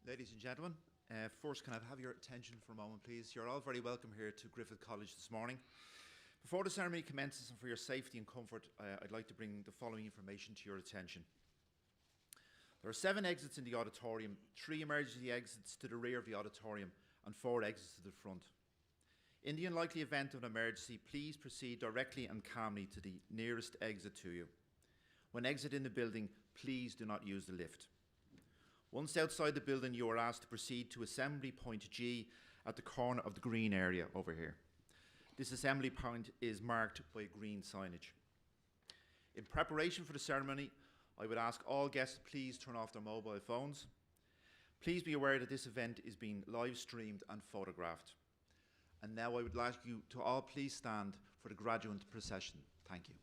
Ladies and gentlemen, first can I have your attention for a moment, please? You're all very welcome here to Griffith College this morning. Before the ceremony commences and for your safety and comfort, I'd like to bring the following information to your attention. There are 7 exits in the auditorium, 3 emergency exits to the rear of the auditorium and 4 exits to the front. In the unlikely event of an emergency, please proceed directly and calmly to the nearest exit to you. When exiting the building, please do not use the lift. Once outside the building, you are asked to proceed to Assembly Point G at the corner of the green area over here. This assembly point is marked by green signage. In preparation for the ceremony, I would ask all guests to please turn off their mobile phones. Please be aware that this event is being live streamed and photographed. And now I would like you to all please stand for the graduate procession. Thank you.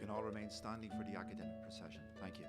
can all remain standing for the academic procession. Thank you.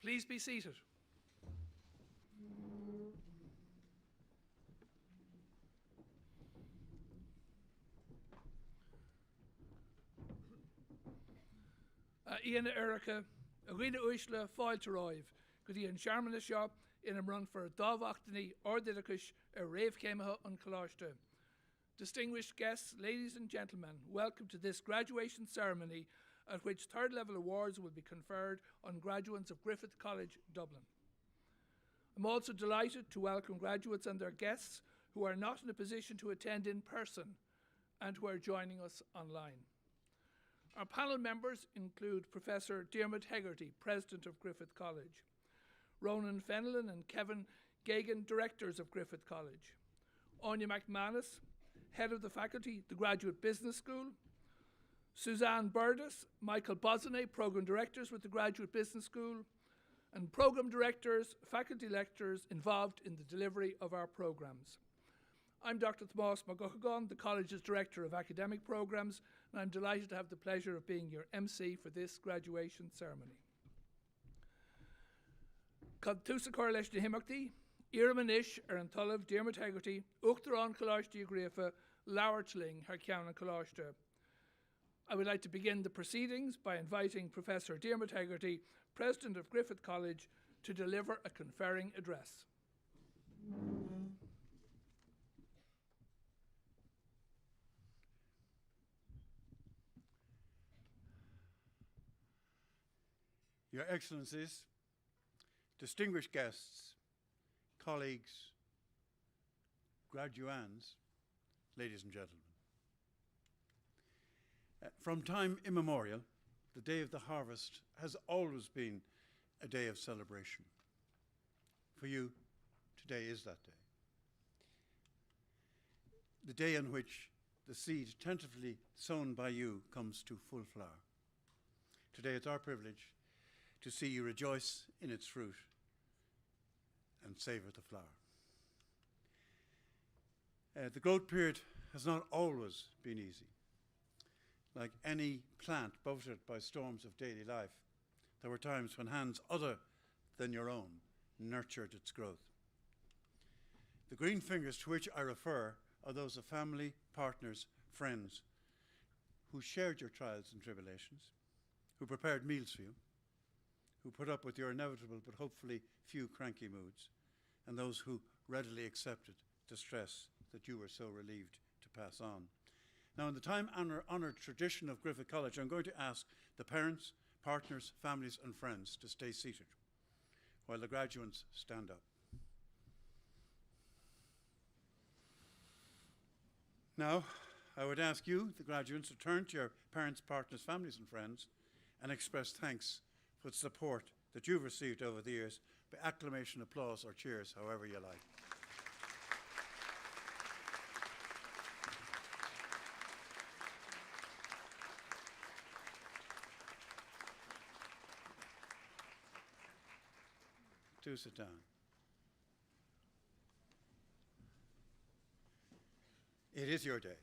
Please be seated. Ian Erica, Arena Uishla, Foil to Rive, good Ian Sharman shop in a run for Dov Octany or Didakush, a Rave Kemaha on Kalashta. Distinguished guests, ladies and gentlemen, welcome to this graduation ceremony at which third level awards will be conferred on graduates of Griffith College, Dublin. I'm also delighted to welcome graduates and their guests who are not in a position to attend in person and who are joining us online. Our panel members include Professor Diarmuid Hegarty, President of Griffith College, Ronan Fenelon and Kevin Gagan, Directors of Griffith College, Anya McManus, Head of the Faculty, the Graduate Business School, Suzanne Burdis, Michael Bozine, Programme Directors with the Graduate Business School, and Programme Directors, Faculty Lecturers involved in the delivery of our programmes. I'm Dr. Tomás McGuckagon, the College's Director of Academic Programmes, and I'm delighted to have the pleasure of being your MC for this graduation ceremony. Cad túsa cóir leis na himachtaí, Iarman Ish an Tullav Diarmuid Hegarty, Uachtarán Colashta Grifa, Lauertling Har Ceanna Colashta. I would like to begin the proceedings by inviting Professor Diarmuid Hegarty, President of Griffith College, to deliver a conferring address. Your Excellencies, distinguished guests, colleagues, graduands, ladies and gentlemen. From time immemorial, the day of the harvest has always been a day of celebration. For you, today is that day. The day on which the seed tentatively sown by you comes to full flower. Today it's our privilege to see you rejoice in its fruit and savor the flower. The growth period has not always been easy. Like any plant buffeted by storms of daily life, there were times when hands other than your own nurtured its growth. The green fingers to which I refer are those of family, partners, friends who shared your trials and tribulations, who prepared meals for you, who put up with your inevitable but hopefully few cranky moods, and those who readily accepted the stress that you were so relieved to pass on. Now, in the time-honoured tradition of Griffith College, I'm going to ask the parents, partners, families and friends to stay seated while the graduates stand up. Now, I would ask you, the graduates, to turn to your parents, partners, families and friends and express thanks for the support that you've received over the years by acclamation, applause or cheers, however you like. Do sit down. It is your day.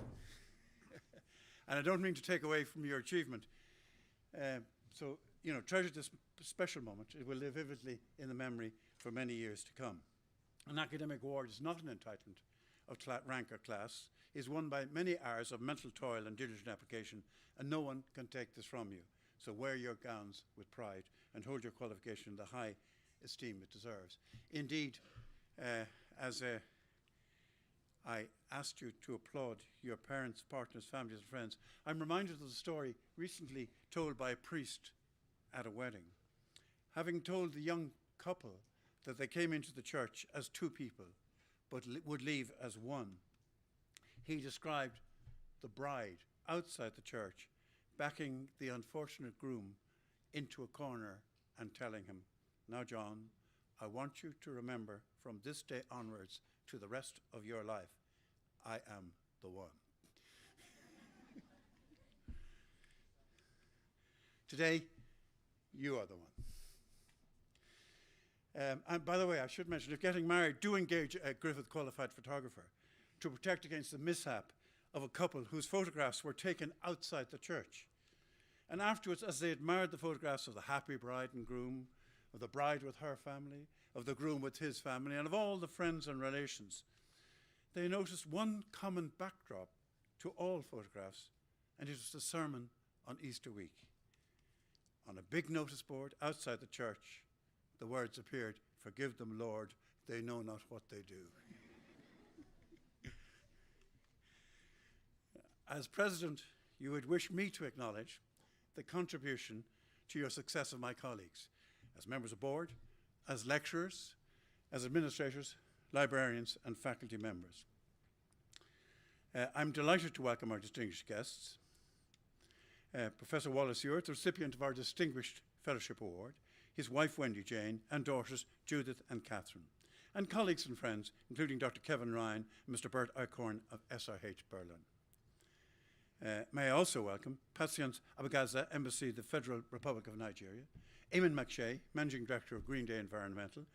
And I don't mean to take away from your achievement. So, treasure this special moment. It will live vividly in the memory for many years to come. An academic award is not an entitlement of rank or class. It is won by many hours of mental toil and diligent application, and no one can take this from you. So wear your gowns with pride and hold your qualification in the high esteem it deserves. Indeed, I asked you to applaud your parents, partners, families and friends, I'm reminded of the story recently told by a priest at a wedding. Having told the young couple that they came into the church as two people but would leave as one, he described the bride outside the church backing the unfortunate groom into a corner and telling him, "Now, John, I want you to remember from this day onwards to the rest of your life, I am the one." Today, you are the one. And by the way, I should mention, if getting married, do engage a Griffith qualified photographer to protect against the mishap of a couple whose photographs were taken outside the church. And afterwards, as they admired the photographs of the happy bride and groom, of the bride with her family, of the groom with his family, and of all the friends and relations, they noticed one common backdrop to all photographs, and it was the sermon on Easter week. On a big notice board outside the church, the words appeared, "Forgive them, Lord, they know not what they do." As President, you would wish me to acknowledge the contribution to your success of my colleagues, as members of board, as lecturers, as administrators, librarians and faculty members. I'm delighted to welcome our distinguished guests. Professor Wallace Ewart, the recipient of our Distinguished Fellowship Award, his wife Wendy Jane, and daughters Judith and Catherine, and colleagues and friends, including Dr. Kevin Ryan and Mr. Bert Eichhorn of SRH Berlin. May I also welcome Patience Abagaza, Embassy of the Federal Republic of Nigeria, Eamon McShay, Managing Director of Green Day Environmental,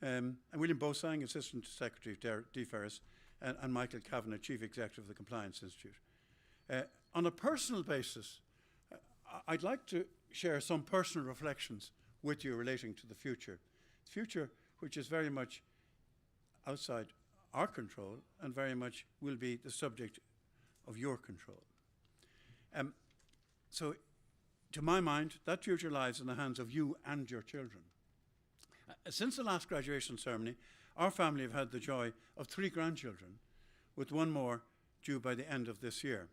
and William Bosang, Assistant Secretary of DFERS, and Michael Kavanagh, Chief Executive of the Compliance Institute. On a personal basis, I'd like to share some personal reflections with you relating to the future which is very much outside our control and very much will be the subject of your control. So, to my mind, that future lies in the hands of you and your children. Since the last graduation ceremony, our family have had the joy of 3 grandchildren, with one more due by the end of this year.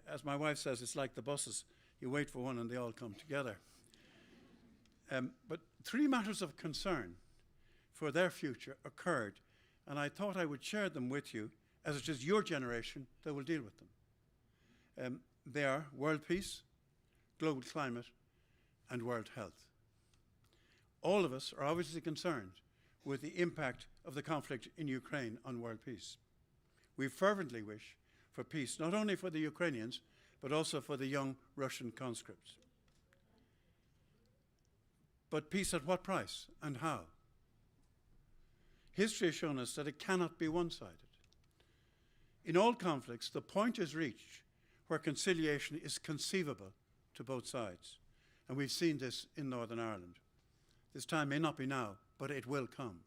As my wife says, it's like the buses. You wait for one and they all come together. But 3 matters of concern for their future occurred, and I thought I would share them with you, as it is your generation that will deal with them. They are world peace, global climate, and world health. All of us are obviously concerned with the impact of the conflict in Ukraine on world peace. We fervently wish for peace, not only for the Ukrainians, but also for the young Russian conscripts. But peace at what price and how? History has shown us that it cannot be one-sided. In all conflicts, the point is reached where conciliation is conceivable to both sides. And we've seen this in Northern Ireland. This time may not be now, but it will come.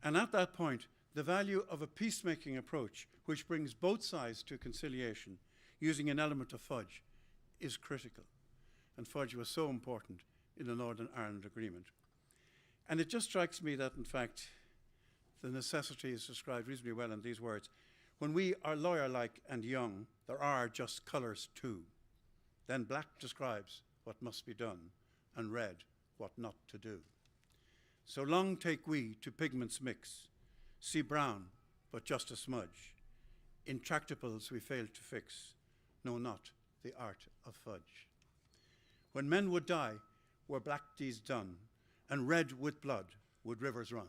And at that point, the value of a peacemaking approach which brings both sides to conciliation using an element of fudge is critical. And fudge was so important in the Northern Ireland Agreement. And it just strikes me that, in fact, the necessity is described reasonably well in these words. When we are lawyer-like and young, there are just colours too. Then black describes what must be done, and red what not to do. So long take we to pigments mix, see brown, but just a smudge. Intractables we fail to fix, know not the art of fudge. When men would die, were black deeds done, and red with blood would rivers run.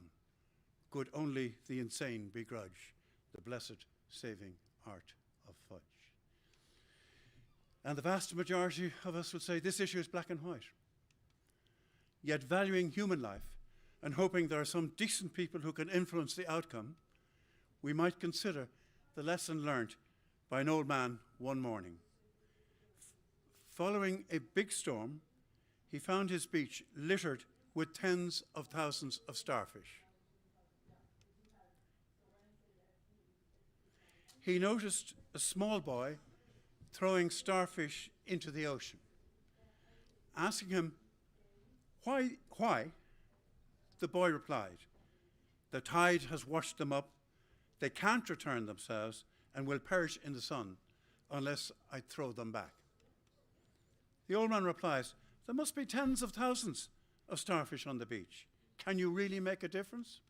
Could only the insane begrudge the blessed saving art of fudge. And the vast majority of us will say this issue is black and white. Yet valuing human life and hoping there are some decent people who can influence the outcome, we might consider the lesson learnt by an old man one morning. Following a big storm, he found his beach littered with tens of thousands of starfish. He noticed a small boy throwing starfish into the ocean. Asking him, why? The boy replied, the tide has washed them up, they can't return themselves, and will perish in the sun unless I throw them back. The old man replies, there must be tens of thousands of starfish on the beach. Can you really make a difference?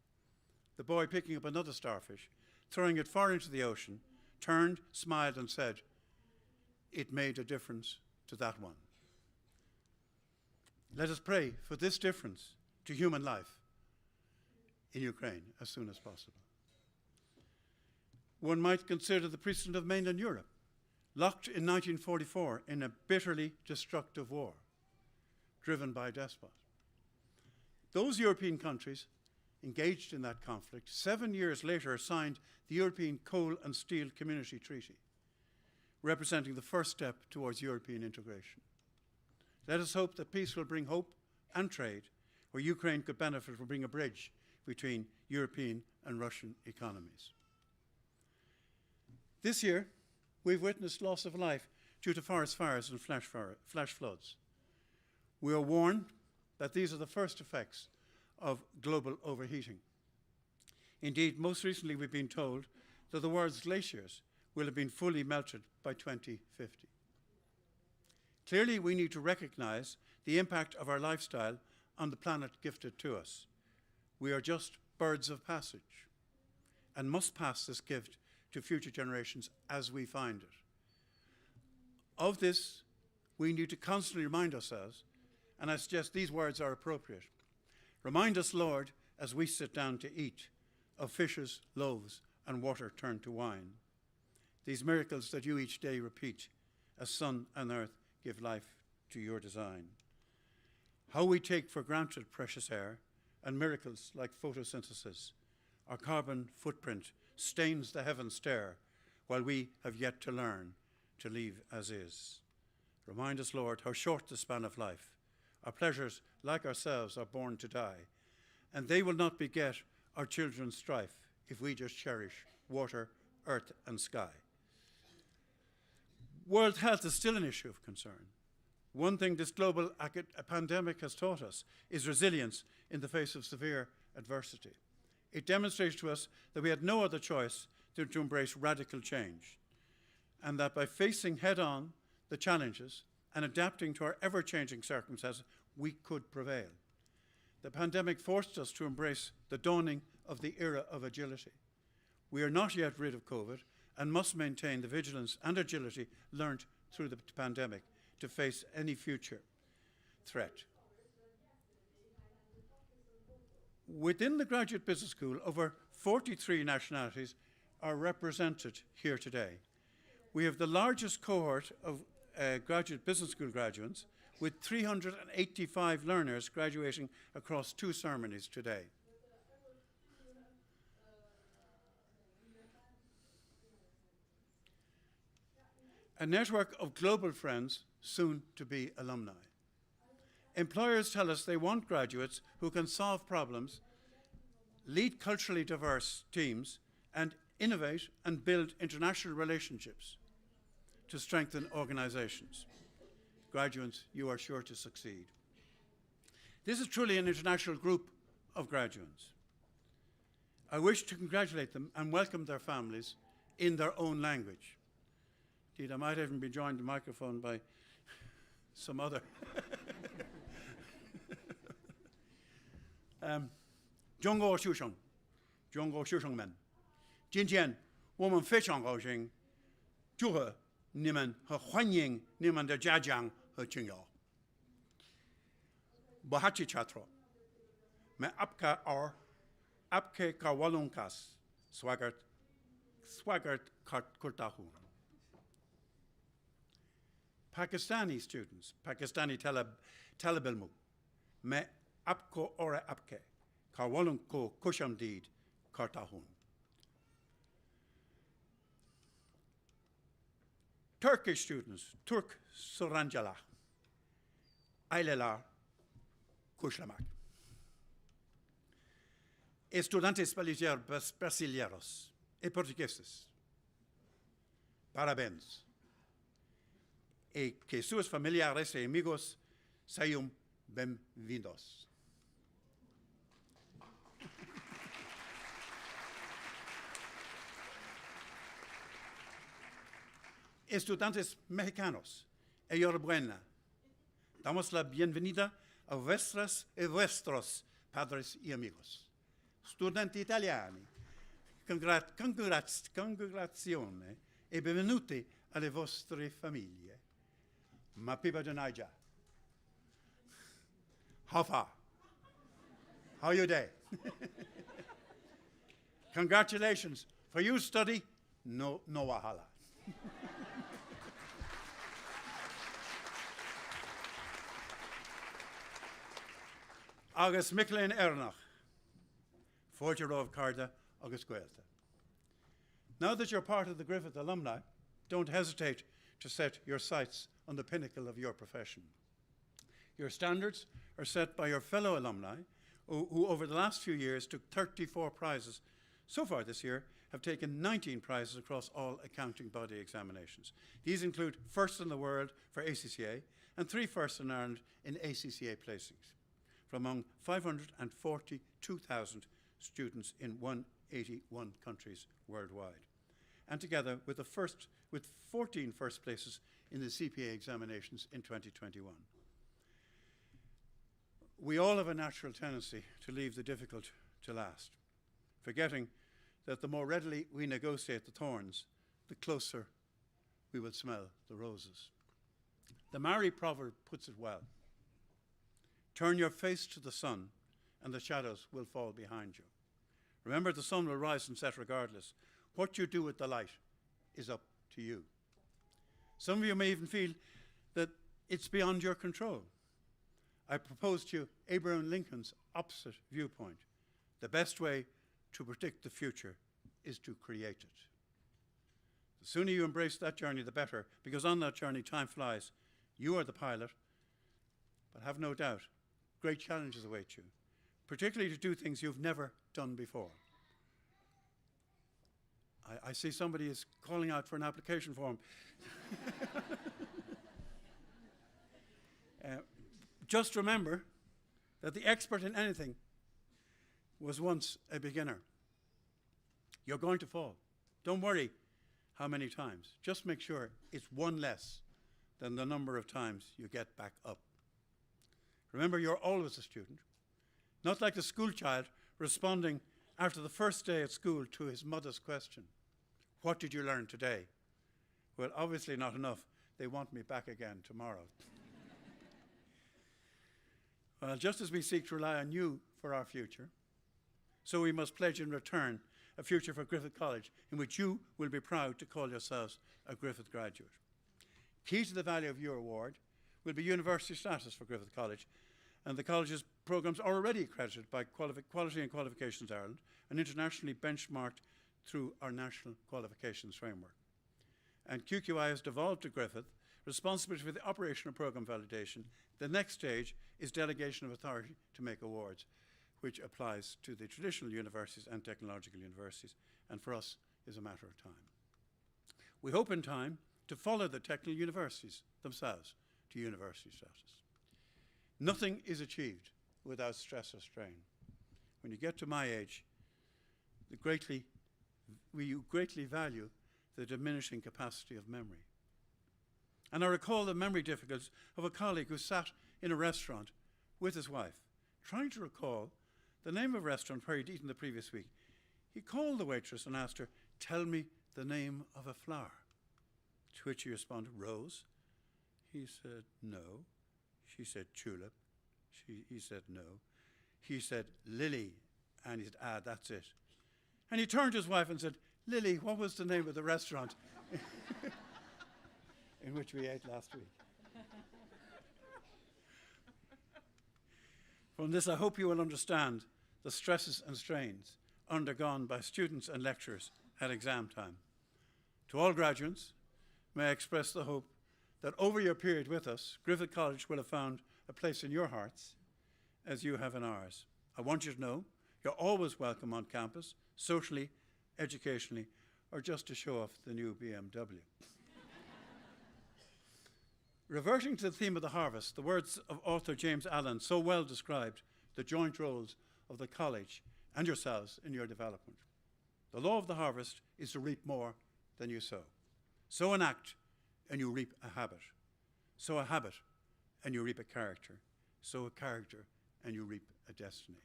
The boy, picking up another starfish, throwing it far into the ocean, turned, smiled, and said, it made a difference to that one. Let us pray for this difference to human life in Ukraine as soon as possible. One might consider the precedent of mainland Europe, locked in 1944 in a bitterly destructive war, driven by a despot. Those European countries engaged in that conflict 7 years later signed the European Coal and Steel Community Treaty, representing the first step towards European integration. Let us hope that peace will bring hope and trade, where Ukraine could benefit from being a bridge between European and Russian economies. This year, we've witnessed loss of life due to forest fires and flash floods. We are warned that these are the first effects of global overheating. Indeed, most recently we've been told that the world's glaciers will have been fully melted by 2050. Clearly, we need to recognize the impact of our lifestyle on the planet gifted to us. We are just birds of passage and must pass this gift to future generations as we find it. Of this, we need to constantly remind ourselves, and I suggest these words are appropriate. Remind us, Lord, as we sit down to eat, of fishes, loaves, and water turned to wine. These miracles that you each day repeat, as sun and earth give life to your design. How we take for granted precious air and miracles like photosynthesis. Our carbon footprint stains the heavens stare, while we have yet to learn to leave as is. Remind us, Lord, how short the span of life. Our pleasures, like ourselves, are born to die, and they will not beget our children's strife if we just cherish water, earth, and sky. World health is still an issue of concern. One thing this global pandemic has taught us is resilience in the face of severe adversity. It demonstrates to us that we had no other choice than to embrace radical change, and that by facing head-on the challenges and adapting to our ever-changing circumstances, we could prevail. The pandemic forced us to embrace the dawning of the era of agility. We are not yet rid of COVID and must maintain the vigilance and agility learned through the pandemic to face any future threat. Within the Graduate Business School, over 43 nationalities are represented here today. We have the largest cohort of Graduate Business School graduates, with 385 learners graduating across 2 ceremonies today. A network of global friends, soon to be alumni. Employers tell us they want graduates who can solve problems, lead culturally diverse teams, and innovate and build international relationships to strengthen organizations. Graduates, you are sure to succeed. This is truly an international group of graduates. I wish to congratulate them and welcome their families in their own language. Indeed, I might even be joined the microphone by some other. Jung Go Shu Sheng Men. 今天我们非常高兴，祝贺你们和欢迎你们的家长和亲友。Bahati Chatra, मैं आपका और आपके कावलों का स्वागत करता हूँ. Pakistani students, Pakistani talib ilmu, मैं आपको और आपके कावलों को खुशामदीद करता हूँ. Turkish students, Turk Soranjala, Ailelar Kushlamak. Estudiantes brasileños y portugueses, parabéns. Y que sus familiares y amigos sean bienvenidos. Estudiantes mexicanos y Yorubuena, damos la bienvenida a vuestras y vuestros padres y amigos. Studenti italiani, congratulazioni e benvenuti alle vostre famiglie. Ma pipa de Naija. How far? How you day? Congratulations. For you study, no wahala. Agus Miklin Ernach, Forgerov Carda, August Guelta. Now that you're part of the Griffith alumni, don't hesitate to set your sights on the pinnacle of your profession. Your standards are set by your fellow alumni who over the last few years took 34 prizes. So far this year have taken 19 prizes across all accounting body examinations. These include first in the world for ACCA and 3 firsts in Ireland in ACCA placings from among 542,000 students in 181 countries worldwide. And together with 14 first places in the CPA examinations in 2021. We all have a natural tendency to leave the difficult to last, forgetting that the more readily we negotiate the thorns, the closer we will smell the roses. The Maori proverb puts it well. Turn your face to the sun, and the shadows will fall behind you. Remember, the sun will rise and set regardless. What you do with the light is up to you. Some of you may even feel that it's beyond your control. I propose to you Abraham Lincoln's opposite viewpoint. The best way to predict the future is to create it. The sooner you embrace that journey, the better, because on that journey, time flies. You are the pilot, but have no doubt, great challenges await you, particularly to do things you've never done before. I see somebody is calling out for an application form. Just remember that the expert in anything was once a beginner. You're going to fall. Don't worry how many times. Just make sure it's one less than the number of times you get back up. Remember, you're always a student, not like the school child responding after the first day at school to his mother's question, "What did you learn today?" Well, obviously not enough. They want me back again tomorrow. Well, just as we seek to rely on you for our future, so we must pledge in return a future for Griffith College in which you will be proud to call yourselves a Griffith graduate. Key to the value of your award will be university status for Griffith College, and the college's programs are already accredited by Quality and Qualifications Ireland and internationally benchmarked through our National Qualifications Framework. And QQI has devolved to Griffith responsibility for the operational program validation. The next stage is delegation of authority to make awards, which applies to the traditional universities and technological universities, and for us is a matter of time. We hope in time to follow the technical universities themselves to university status. Nothing is achieved without stress or strain. When you get to my age, we greatly value the diminishing capacity of memory. And I recall the memory difficulties of a colleague who sat in a restaurant with his wife, trying to recall the name of a restaurant where he'd eaten the previous week. He called the waitress and asked her, "Tell me the name of a flower." To which he responded, "Rose." He said, "No." She said, "Tulip." He said, "No." He said, "Lily." And he said, "Ah, that's it." And he turned to his wife and said, "Lily, what was the name of the restaurant in which we ate last week?" From this, I hope you will understand the stresses and strains undergone by students and lecturers at exam time. To all graduates, may I express the hope that over your period with us, Griffith College will have found a place in your hearts as you have in ours. I want you to know you're always welcome on campus, socially, educationally, or just to show off the new BMW. Reverting to the theme of the harvest, the words of author James Allen so well described the joint roles of the college and yourselves in your development. The law of the harvest is to reap more than you sow. Sow an act and you reap a habit. Sow a habit and you reap a character. Sow a character and you reap a destiny.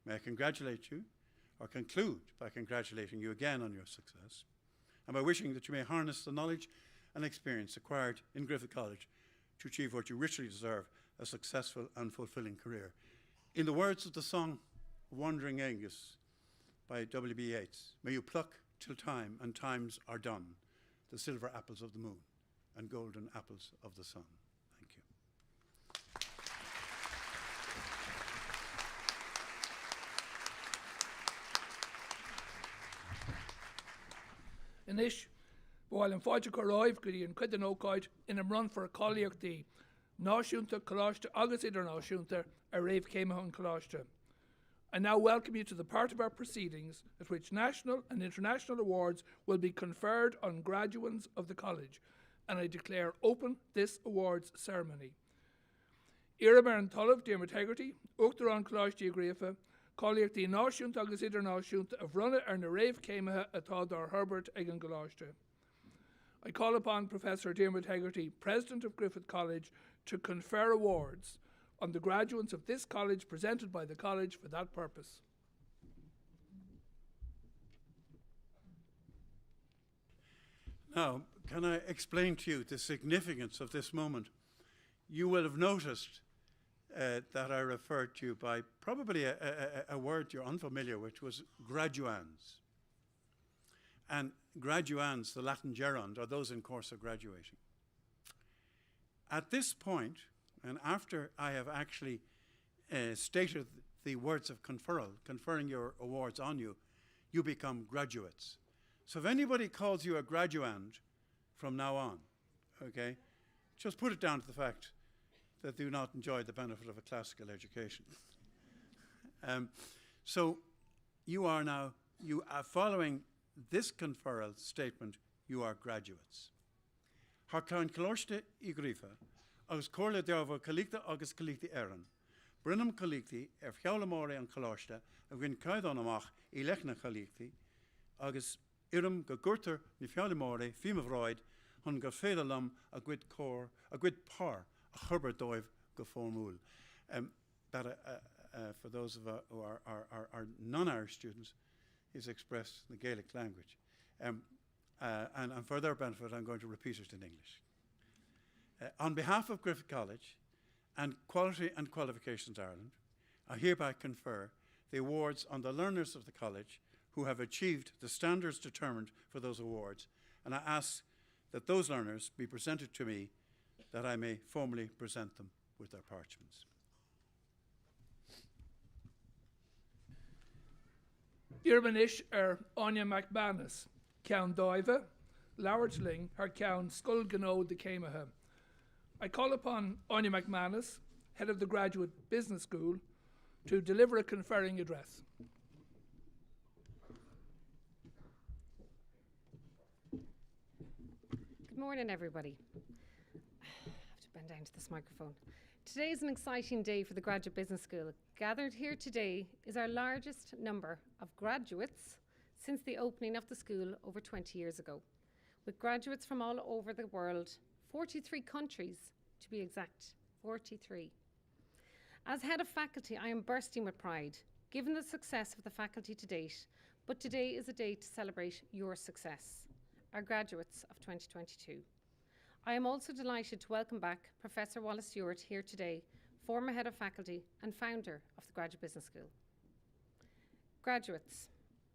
May I congratulate you, or conclude by congratulating you again on your success, and by wishing that you may harness the knowledge and experience acquired in Griffith College to achieve what you richly deserve, a successful and fulfilling career. In the words of the song Wandering Aengus by W.B. Yeats, may you pluck till time and times are done, the silver apples of the moon and golden apples of the sun. Thank you. Inish, while in fáilte go ráibh go dtí an cuid an ócáid in run for a cáilíochtaí náisiúnta coláiste agus idirnáisiúnta a raibh céimeatha an coláiste. I now welcome you to the part of our proceedings at which national and international awards will be conferred on graduates of the college, and I declare open this awards ceremony. Iarab an talamh Diarmaid Hegarty, Uachtar an Coláiste Griffith, cáilíochtaí náisiúnta agus idirnáisiúnta a bhrunne na raibh céimeatha atá dar Herbert ag an coláiste. I call upon Professor Diarmaid Hegarty, President of Griffith College, to confer awards on the graduates of this college presented by the college for that purpose. Now, can I explain to you the significance of this moment? You will have noticed that I referred to you by probably a word you're unfamiliar with, which was graduands. And graduands, the Latin gerund, are those in course of graduating. At this point, and after I have actually stated the words of conferral, conferring your awards on you, you become graduates. So if anybody calls you a graduand from now on, okay, just put it down to the fact that they do not enjoy the benefit of a classical education. So you are now, following this conferral statement, you are graduates. Har clán Coláiste I Griffith, agus cóirle dearbh Calíchta agus Calíchta Éireann. Brinam Calíchtaí Cheolamóra an Coláiste a bhíonn caitheann amach I lechna Calíchtaí agus irim go gurtar na Cheolamóra fimahráid chun go féidirlam a gcuid pár a churbar dóibh go fórmúil. That for those of who are non-Irish students is expressed in the Gaelic language. And for their benefit, I'm going to repeat it in English. On behalf of Griffith College and Quality and Qualifications Ireland, I hereby confer the awards on the learners of the college who have achieved the standards determined for those awards, and I ask that those learners be presented to me that I may formally present them with their parchments. Irbanish Anya McManus, Ceann Dáibhe, Lauertling, her Ceann Sculganó de Céimeatha. I call upon Anya McManus, head of the Graduate Business School, to deliver a conferring address. Good morning, everybody. I have to bend down to this microphone. Today is an exciting day for the Graduate Business School. Gathered here today is our largest number of graduates since the opening of the school over 20 years ago, with graduates from all over the world, 43 countries to be exact, 43. As head of faculty, I am bursting with pride, given the success of the faculty to date, but today is a day to celebrate your success, our graduates of 2022. I am also delighted to welcome back Professor Wallace Stewart here today, former head of faculty and founder of the Graduate Business School. Graduates,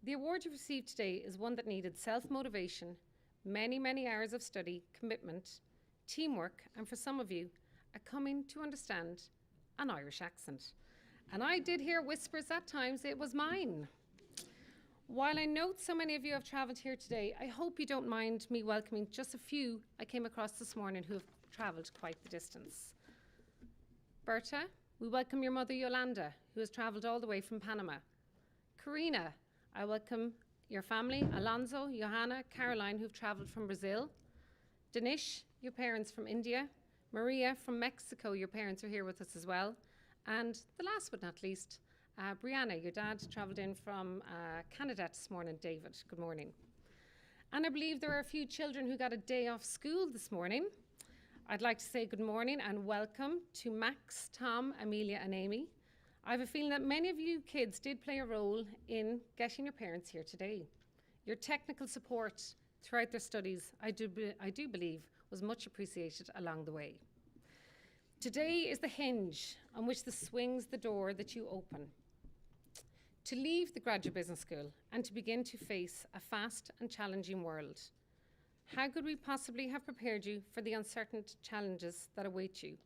the award you received today is one that needed self-motivation, many hours of study, commitment, teamwork, and for some of you, a coming to understand an Irish accent. And I did hear whispers at times it was mine. While I note so many of you have travelled here today, I hope you don't mind me welcoming just a few I came across this morning who have travelled quite the distance. Berta, we welcome your mother Yolanda, who has travelled all the way from Panama. Karina, I welcome your family, Alonso, Johanna, Caroline, who've travelled from Brazil. Danish, your parents from India. Maria from Mexico, your parents are here with us as well. And the last but not least, Brianna, your dad travelled in from Canada this morning. David, good morning. And I believe there are a few children who got a day off school this morning. I'd like to say good morning and welcome to Max, Tom, Amelia and Amy. I have a feeling that many of you kids did play a role in getting your parents here today. Your technical support throughout their studies, I do believe, was much appreciated along the way. Today is the hinge on which swings the door that you open to leave the Graduate Business School and to begin to face a fast and challenging world. How could we possibly have prepared you for the uncertain challenges that await you?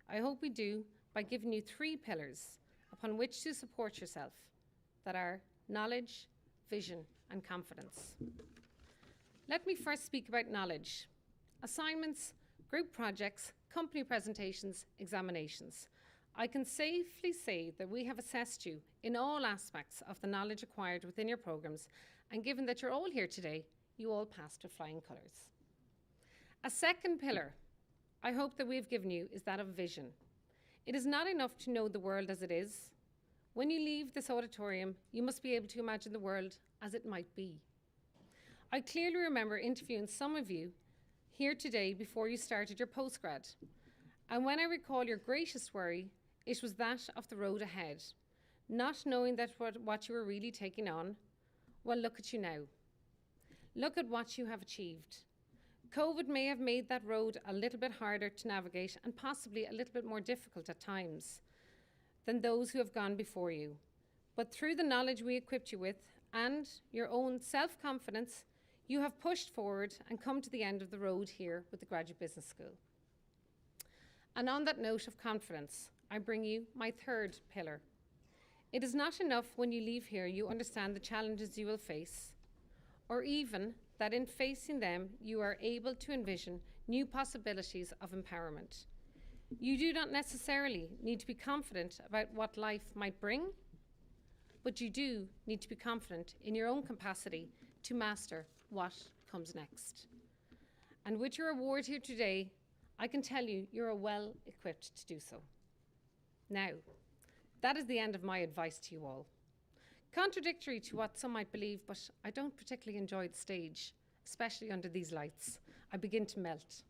I hope we do by giving you 3 pillars upon which to support yourself, that are knowledge, vision, and confidence. Let me first speak about knowledge. Assignments, group projects, company presentations, examinations. I can safely say that we have assessed you in all aspects of the knowledge acquired within your programs, and given that you're all here today, you all passed with flying colours. A second pillar I hope that we've given you is that of vision. It is not enough to know the world as it is. When you leave this auditorium, you must be able to imagine the world as it might be. I clearly remember interviewing some of you here today before you started your postgrad. And when I recall your greatest worry, it was that of the road ahead, not knowing that what you were really taking on. Well, look at you now. Look at what you have achieved. COVID may have made that road a little bit harder to navigate and possibly a little bit more difficult at times than those who have gone before you. But through the knowledge we equipped you with and your own self-confidence, you have pushed forward and come to the end of the road here with the Graduate Business School. And on that note of confidence, I bring you my third pillar. It is not enough when you leave here you understand the challenges you will face, or even that in facing them you are able to envision new possibilities of empowerment. You do not necessarily need to be confident about what life might bring, but you do need to be confident in your own capacity to master what comes next. And with your award here today, I can tell you you're well equipped to do so. Now, that is the end of my advice to you all. Contradictory to what some might believe, but I don't particularly enjoy the stage, especially under these lights. I begin to melt.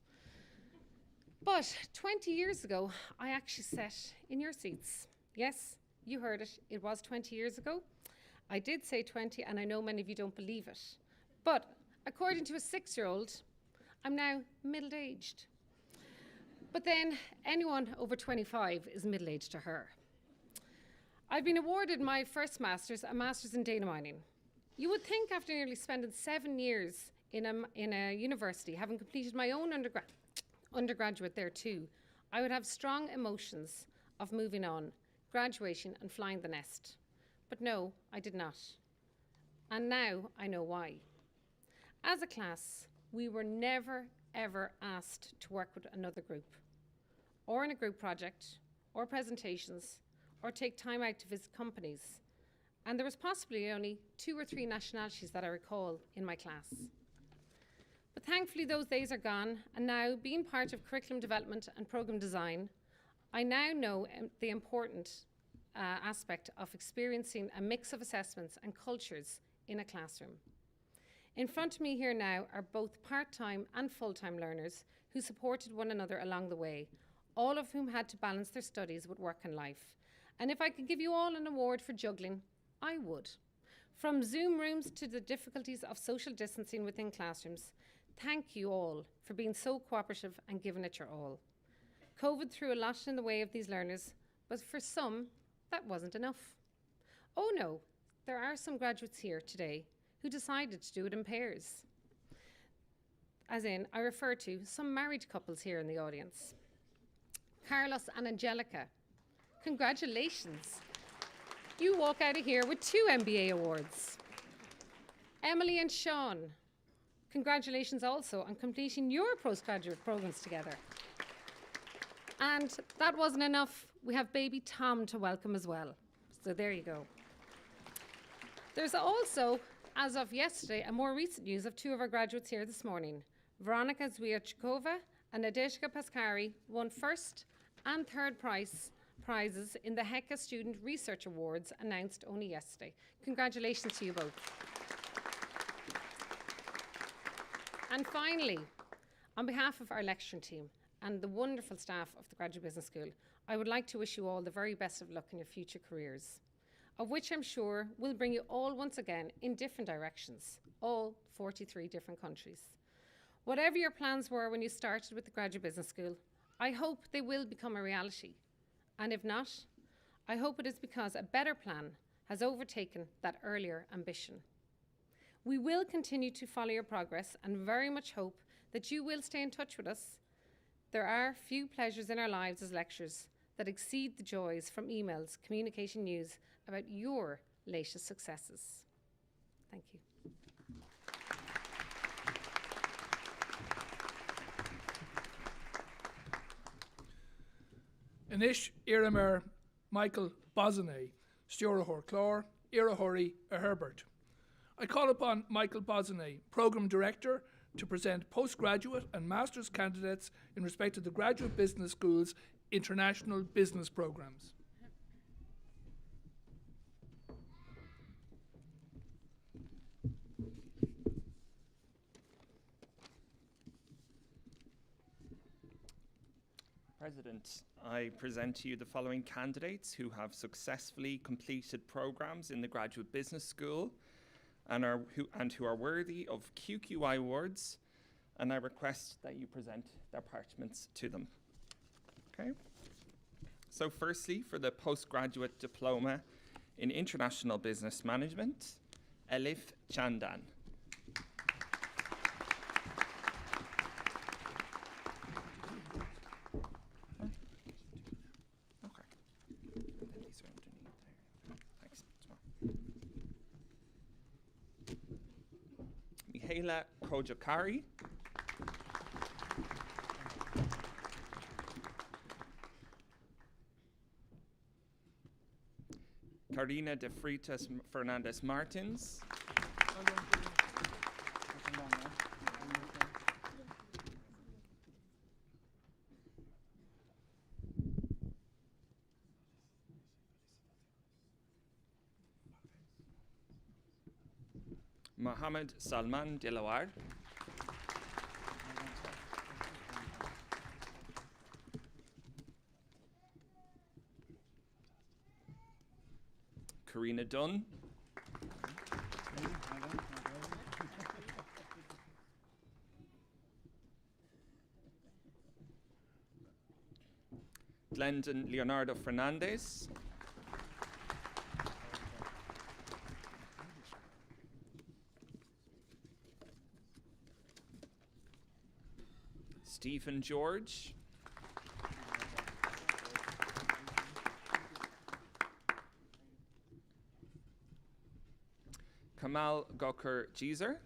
But 20 years ago, I actually sat in your seats. Yes, you heard it. It was 20 years ago. I did say 20, and I know many of you don't believe it. But according to a 6-year-old, I'm now middle-aged. But then anyone over 25 is middle-aged to her. I've been awarded my first master's, a master's in data mining. You would think after nearly spending 7 years in a university, having completed my own undergraduate there too, I would have strong emotions of moving on, graduation and flying the nest. But no, I did not. And now I know why. As a class, we were never, ever asked to work with another group, or in a group project, or presentations, or take time out to visit companies. And there was possibly only 2 or 3 nationalities that I recall in my class. But thankfully those days are gone, and now being part of curriculum development and programme design, I now know the important aspect of experiencing a mix of assessments and cultures in a classroom. In front of me here now are both part-time and full-time learners who supported one another along the way, all of whom had to balance their studies with work and life. And if I could give you all an award for juggling, I would. From Zoom rooms to the difficulties of social distancing within classrooms, thank you all for being so cooperative and giving it your all. COVID threw a lot in the way of these learners, but for some, that wasn't enough. Oh no, there are some graduates here today who decided to do it in pairs. As in, I refer to some married couples here in the audience. Carlos and Angelica, congratulations. You walk out of here with 2 MBA awards. Emily and Sean, congratulations also on completing your postgraduate programs together. And that wasn't enough. We have baby Tom to welcome as well. So there you go. There's also, as of yesterday, a more recent news of 2 of our graduates here this morning. Veronika Zwiaczkova and Nadezhda Paskari won first and third prizes in the HECA Student Research Awards announced only yesterday. Congratulations to you both. And finally, on behalf of our lecturing team and the wonderful staff of the Graduate Business School, I would like to wish you all the very best of luck in your future careers, of which I'm sure will bring you all once again in different directions, all 43 different countries. Whatever your plans were when you started with the Graduate Business School, I hope they will become a reality. And if not, I hope it is because a better plan has overtaken that earlier ambition. We will continue to follow your progress and very much hope that you will stay in touch with us. There are few pleasures in our lives as lecturers that exceed the joys from emails, communication news about your latest successes. Thank you. Anish Iramer Michael Bozanay, Stjorahor Clor, Irahori Herbert. I call upon Michael Bozanay, Programme Director, to present postgraduate and master's candidates in respect of the Graduate Business School's International Business Programmes. President, I present to you the following candidates who have successfully completed programs in the Graduate Business School and who are worthy of QQI awards, and I request that you present their parchments to them. Okay. So firstly, for the Postgraduate Diploma in International Business Management, Elif Chandan. Mihaela Kojakari. Karina de Freitas Fernandez Martins. Mohammed Salman Dilawar. Karina Dunn. Glendon Leonardo Fernandez. Stephen George. Kamal Gokar Jeezer.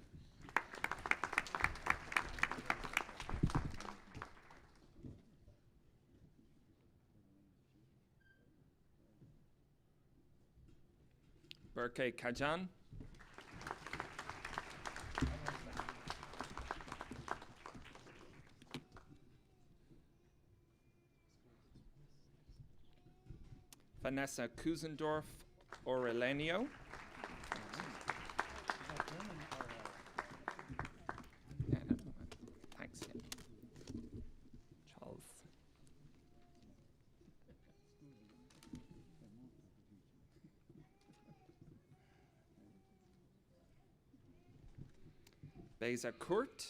Berke Kajan. Vanessa Kuzendorf Aurelio. Yeah, no, thanks. Charles. Beza Kurt.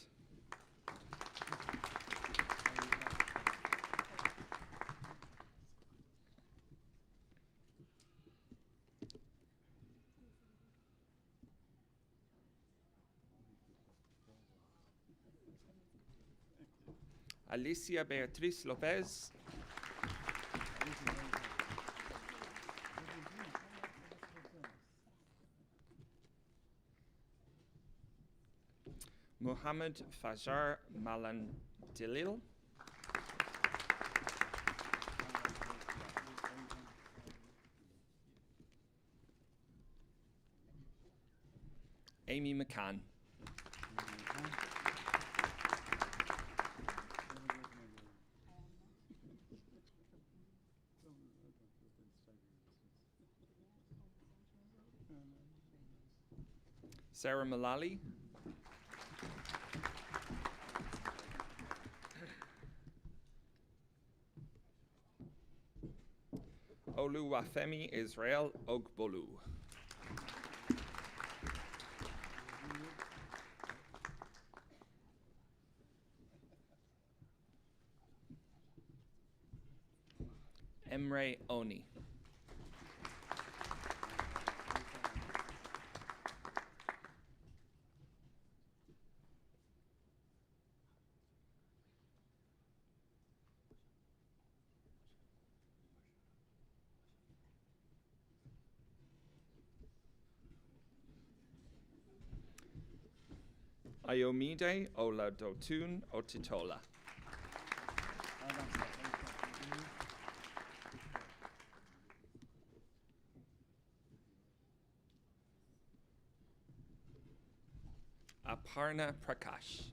Alicia Beatriz Lopez. Muhammad Fajar Malan Dilil. Amy McCann. Sarah Malali. Oluwafemi Israel Ogbolu. Emre Oni. Ayomide Oladotun Otitola. Aparna Prakash.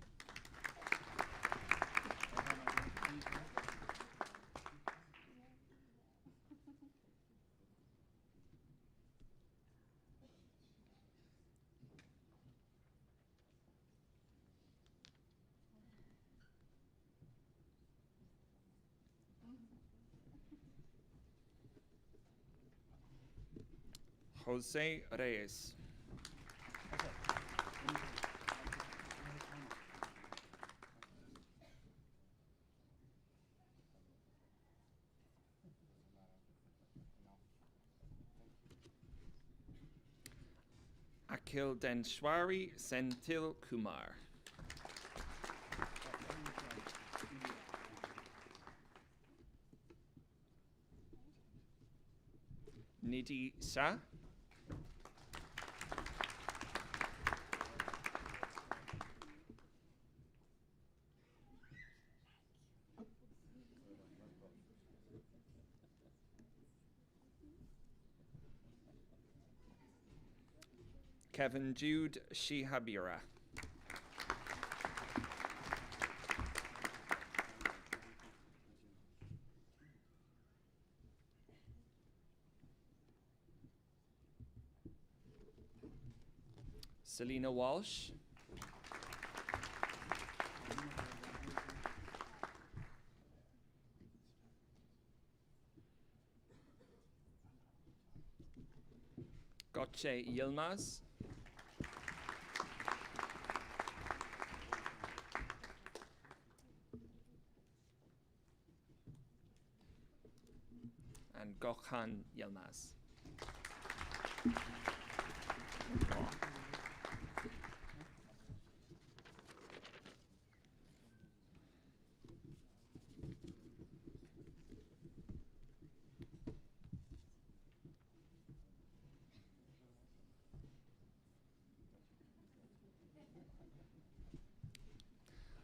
Jose Reyes. Akhil Denshwari Senthil Kumar. Nidhi Shah. Kevin Jude Shihabira. Selena Walsh. Gotche Yilmaz. And Gokhan Yilmaz.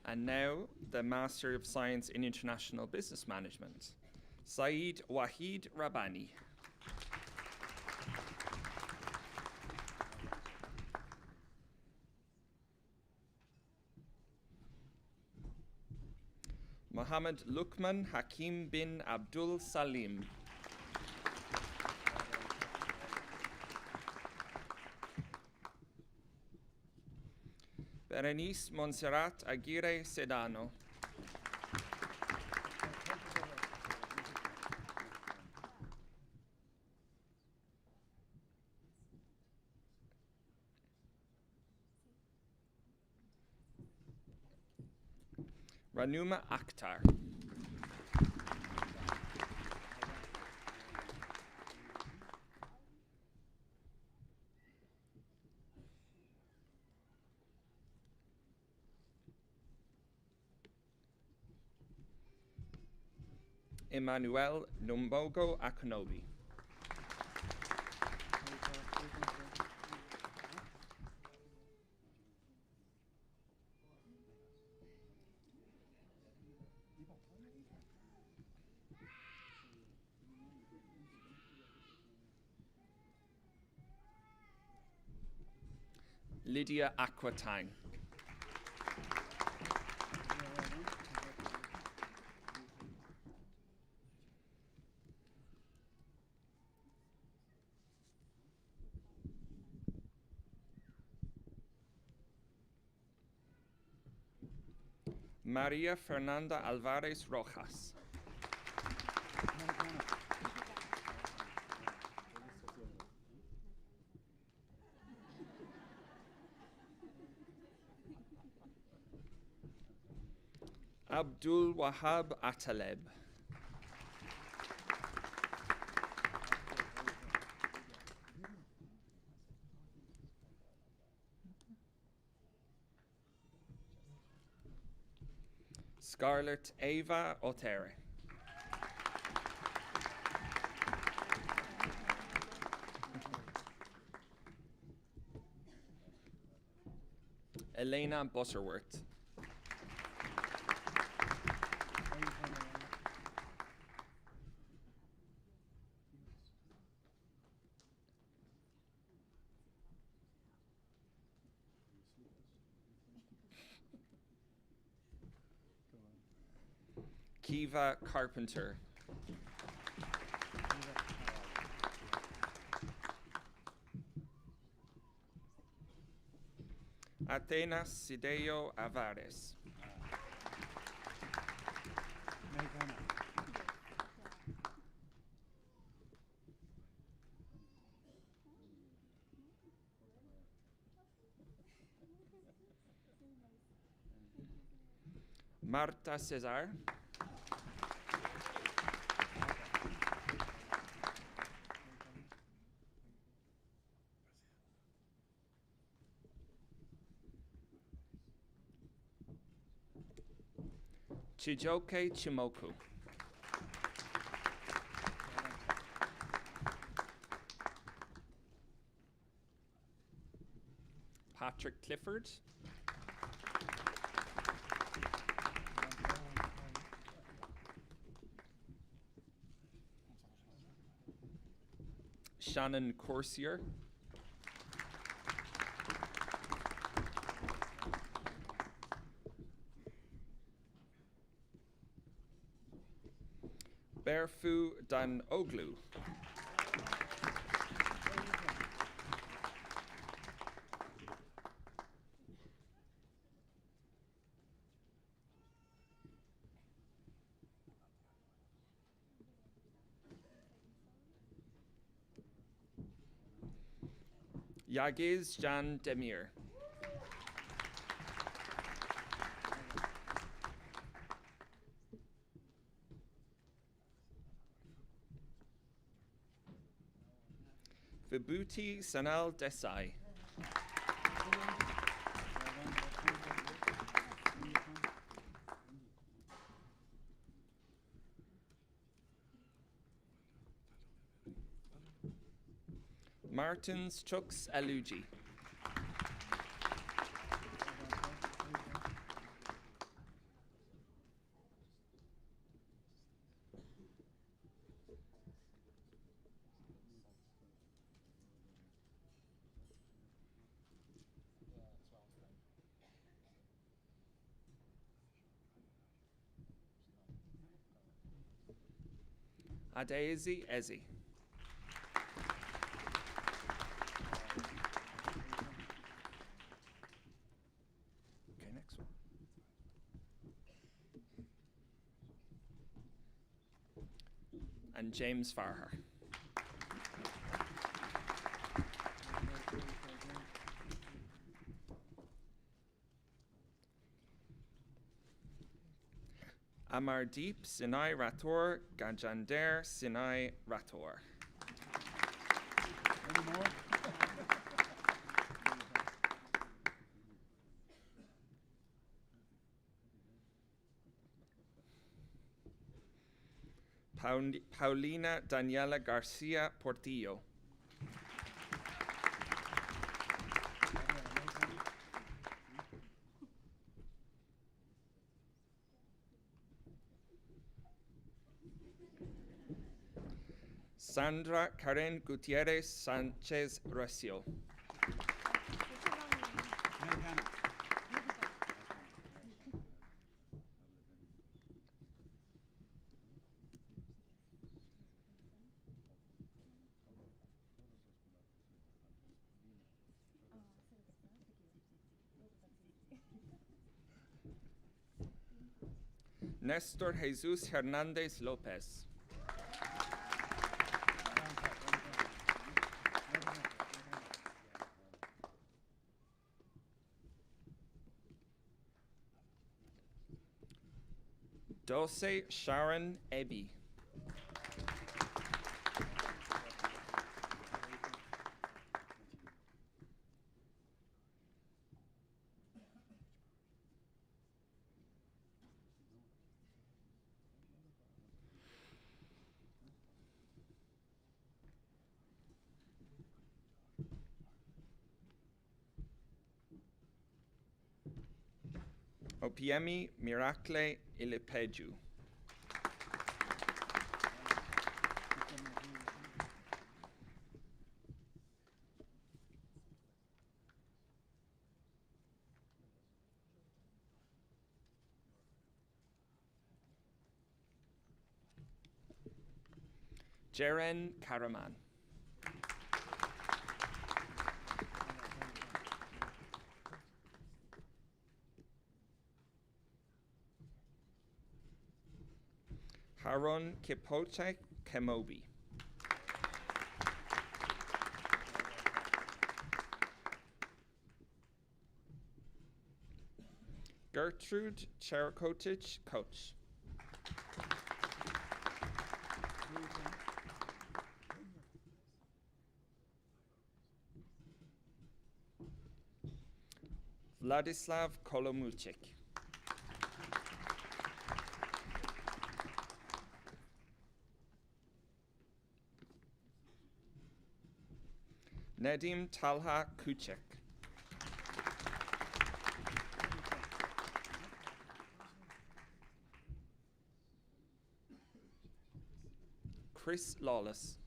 And now, the Master of Science in International Business Management, Saeed Wahid Rabbani. Mohammed Lukman Hakim bin Abdul Salim. Berenice Montserrat Aguirre Sedano. Ranuma Akhtar. Emmanuel Numbogo Akonobi. Lydia Aquatang. Maria Fernanda Alvarez Rojas. Abdul Wahab Ataleb. Scarlett Ava Otero. Elena Butterworth. Kiva Carpenter. Atenas Sideo Avares. Marta Cesar. Chijoke Chimoku. Patrick Clifford. Shannon Corsier. Berfu Dan Oglu. Yagiz Jan Demir. Vibhuti Sanal Desai. Martins Chuks Aluji. Adezi Ezi. next one. And James Farher. Amardeep Sinai Rator Gajander Sinai Rator. Any more? Paulina Daniela Garcia Portillo. Sandra Karen Gutierrez Sanchez Recio. Nestor Jesus Hernandez Lopez. Dulce Sharon Ebby. Opiemi Miracle Ilipeju. Jeren Karaman. Haron Kipochek Kemobi. Gertrude Cherakotich Coach. Vladislav Kolomulchik. Nedim Talha Kuchek. Chris Lawless.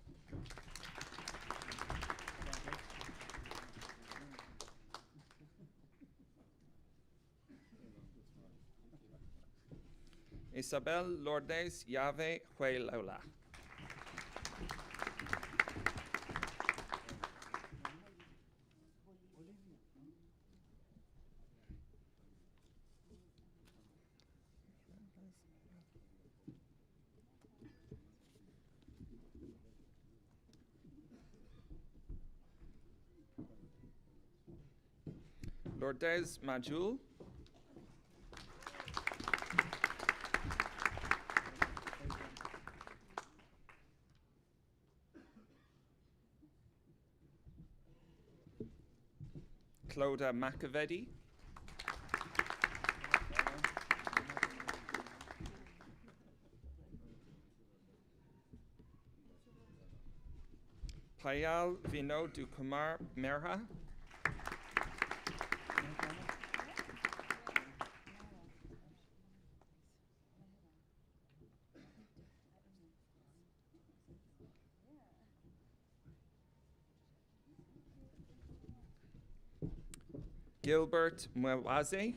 Isabel Lourdes Yave Huelola. Lourdes Majul. Clodagh McAvedy. Payal Vinod Dukumar Merha. Gilbert Mwewaze.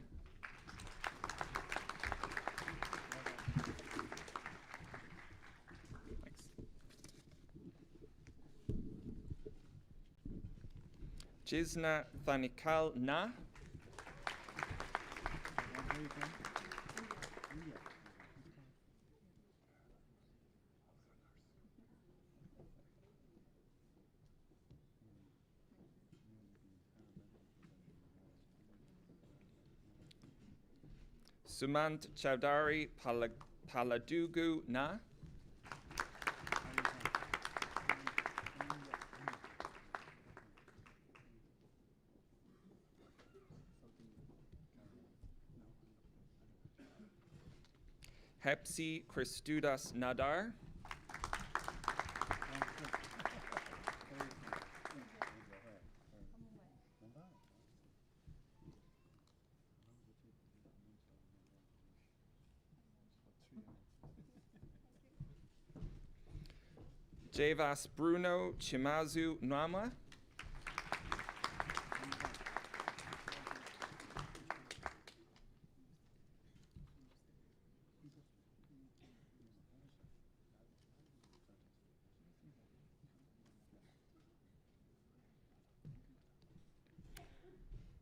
Jizna Thanikal Na. Sumant Chowdhury Paladugu Na. Hepsi Christudas Nadar. Javas Bruno Chimazu Nwama.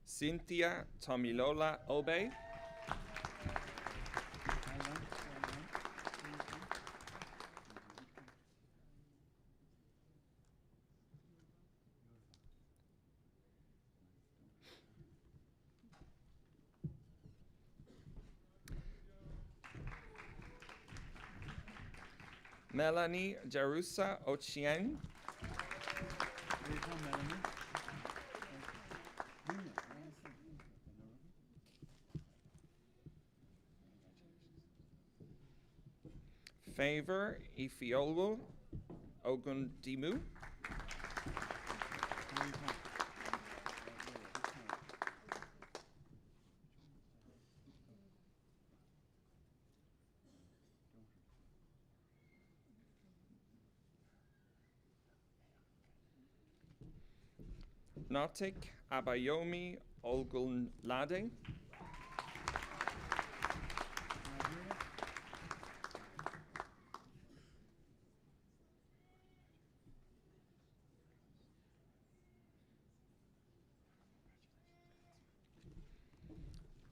Cynthia Tomilola Obe. Melanie Jarusa Ochieng. Favor Ifiolu Ogundimu. Nautic Abayomi Olgunlade.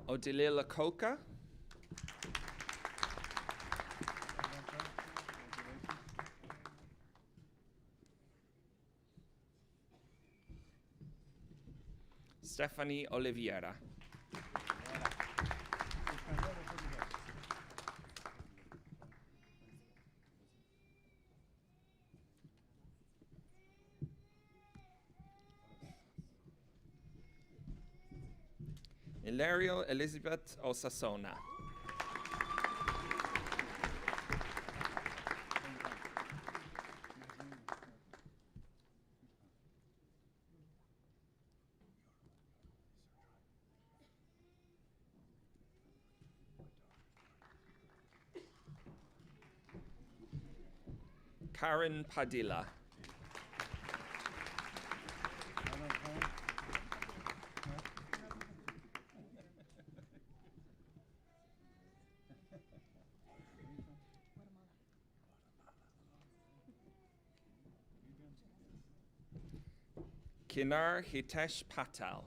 Odilila Koka. Stephanie Oliveira. Hilario Elizabeth Osasona. Karen Padilla. Kinar Hitesh Patel.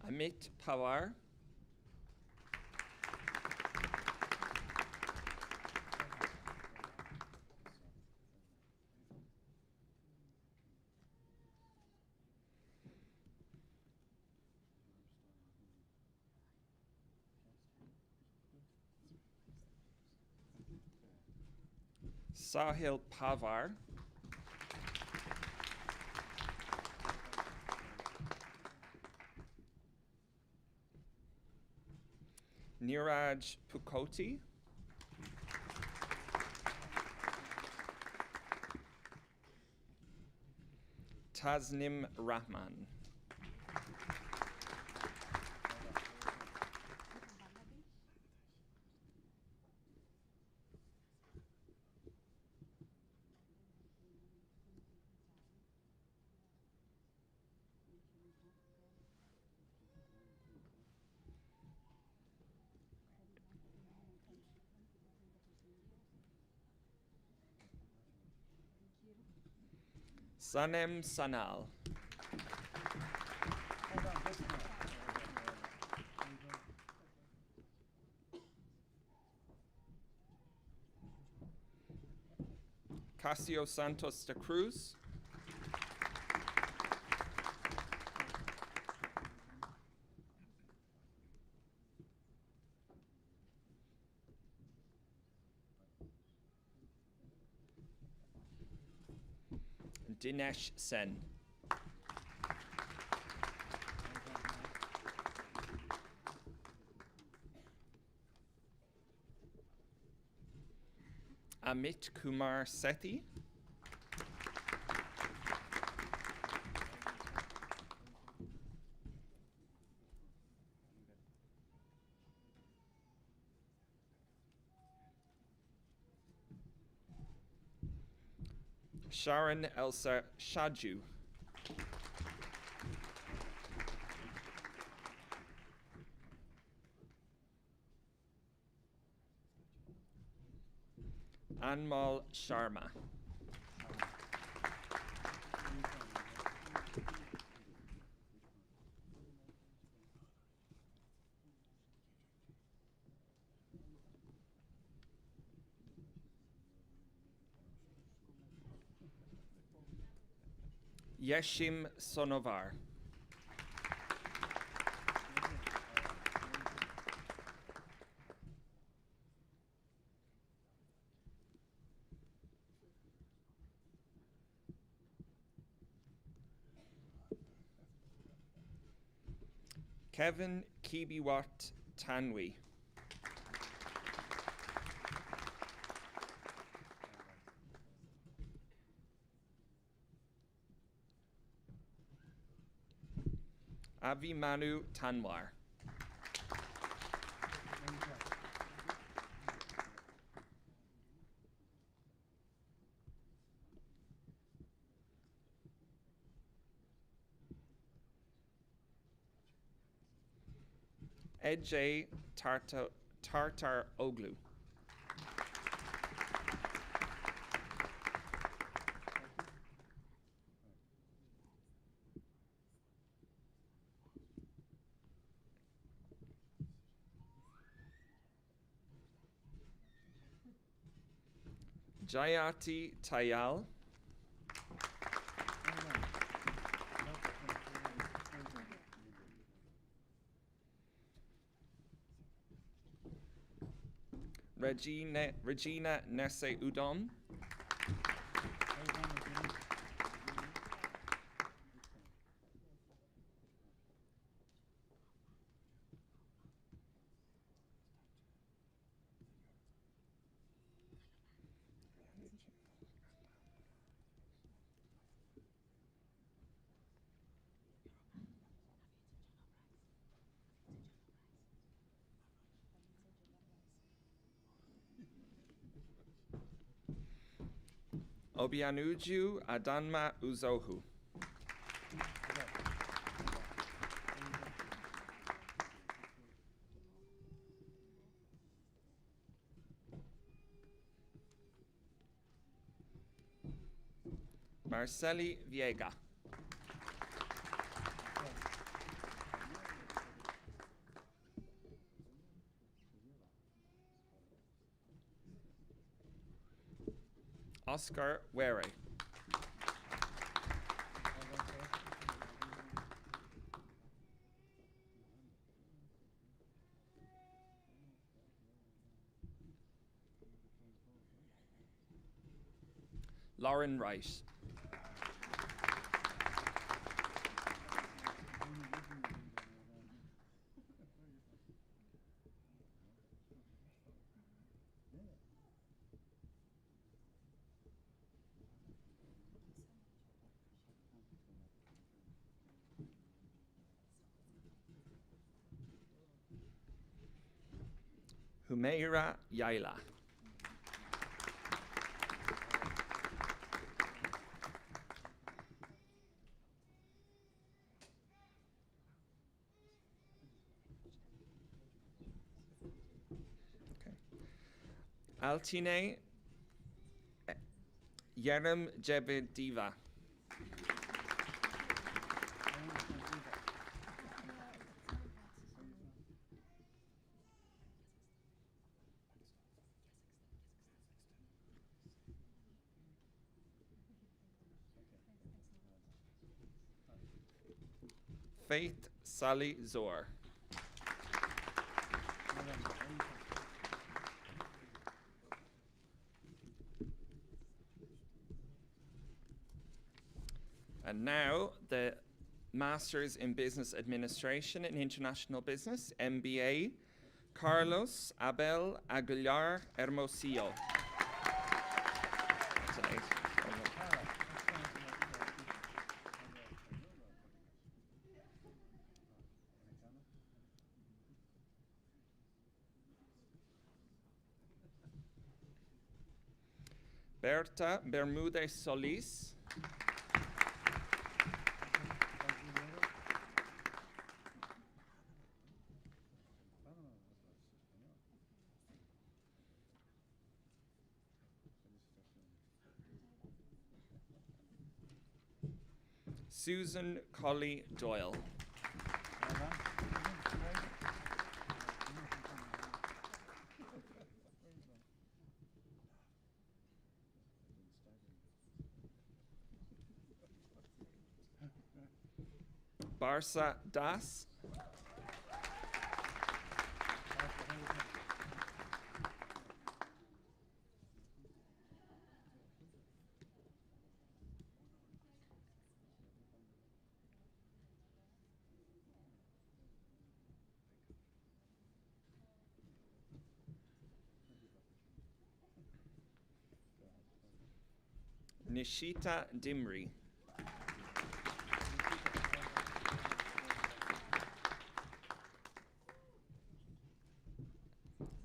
Amit Pawar. Sahil Pavar. Niraj Pukoti. Tasnim Rahman. Sanem Sanal. Casio Santos de Cruz. Dinesh Sen. Amit Kumar Sethi. Sharon Elsa Shaju. Anmol Sharma. Yeshim Sonovar. Kevin Kibiwat Tanwi. Avimanu Tanwar. Ej Tartar Oglu. Jayati Tayal. Regina Nese Udom. Obianuju Adanma Uzohu. Marceli Viega. Oscar Were. Lauren Wright. Humeira Yaila. Altine Yerem Jebediva. Faith Sally Zor. And now the Masters in Business Administration and International Business, MBA, Carlos Abel Aguilar Hermosillo. Berta Bermudez Solis. Susan Colley Doyle. Barsa Das. Nishita Dimri.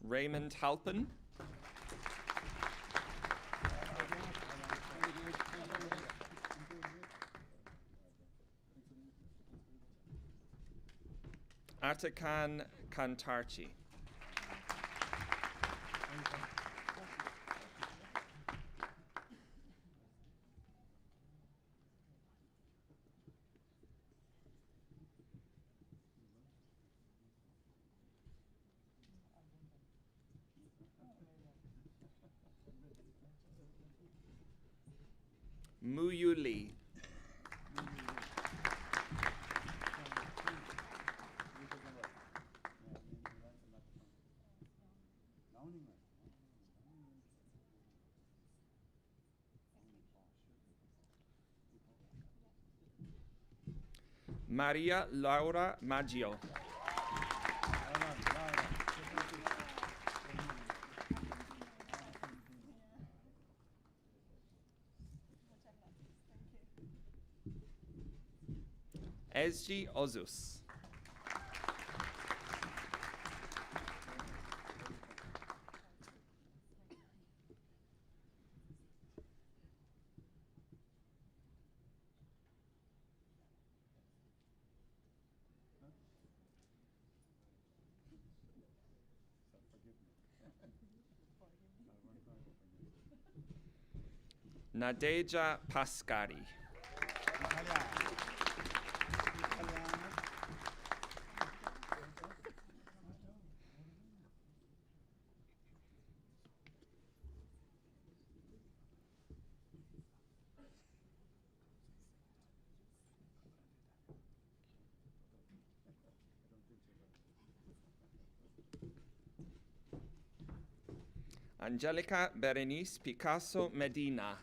Raymond Halpin. Atakan Kantarchi. Muyu Lee. Maria Laura Maggio. Ezgi Ozus. Nadeja Pascari. Angelica Berenice Picasso Medina.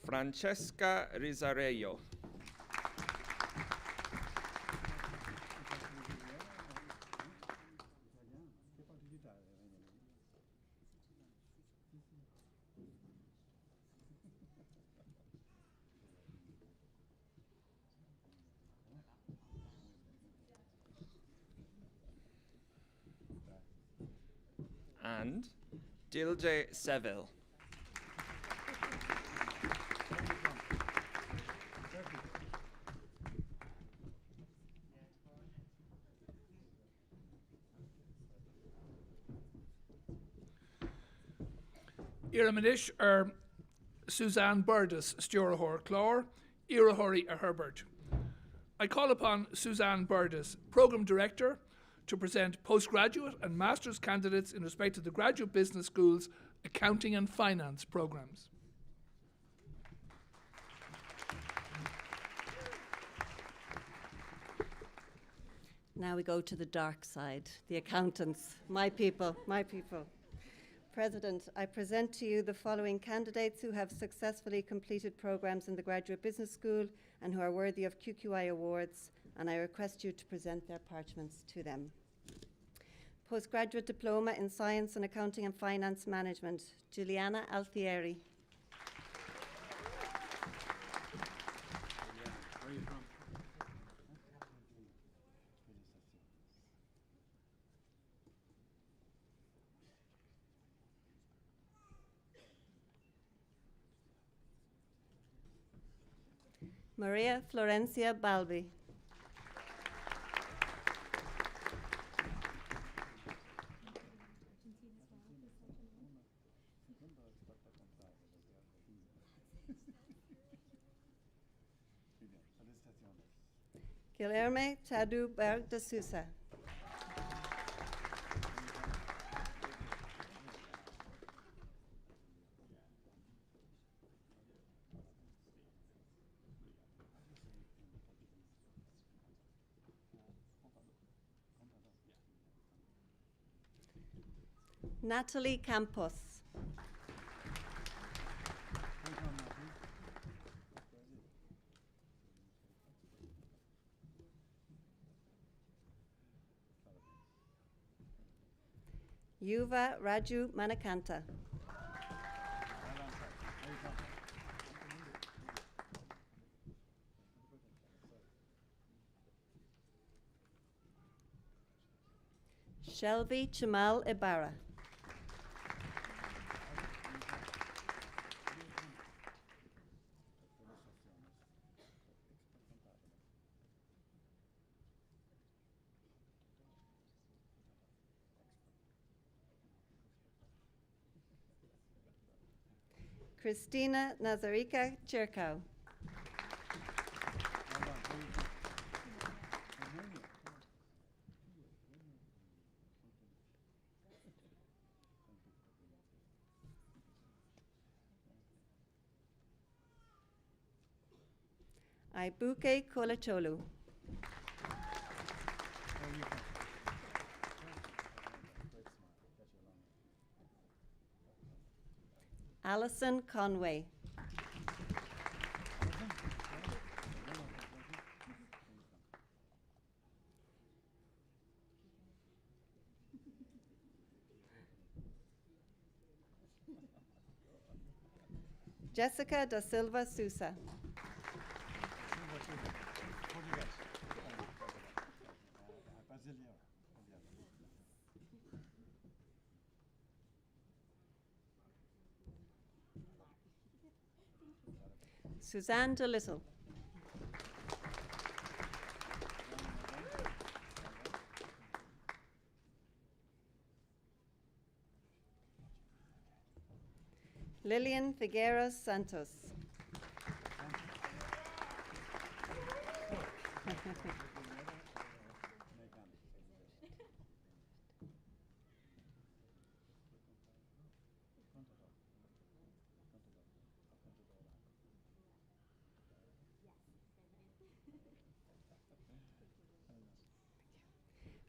Francesca Rizzarello. And Dilje Seville. Iramanish Suzanne Burdes Stewart Clore, Irahori Herbert. I call upon Suzanne Burdes, Programme Director, to present postgraduate and master's candidates in respect to the Graduate Business School's Accounting and Finance programmes. Now we go to the dark side, the accountants, my people, my people. President, I present to you the following candidates who have successfully completed programs in the Graduate Business School and who are worthy of QQI awards, and I request you to present their parchments to them. Postgraduate Diploma in Science and Accounting and Finance Management, Juliana Altieri. Maria Florencia Balbi. Guilherme Tadu Berg de Sousa. Natalie Campos. Yuva Raju Manakanta. Shelby Chamal Ibarra. Christina Nazarica Cherkow. Ibuke Kolacholu. Alison Conway. Jessica da Silva Sousa. Suzanne de Little. Lillian Figueras Santos.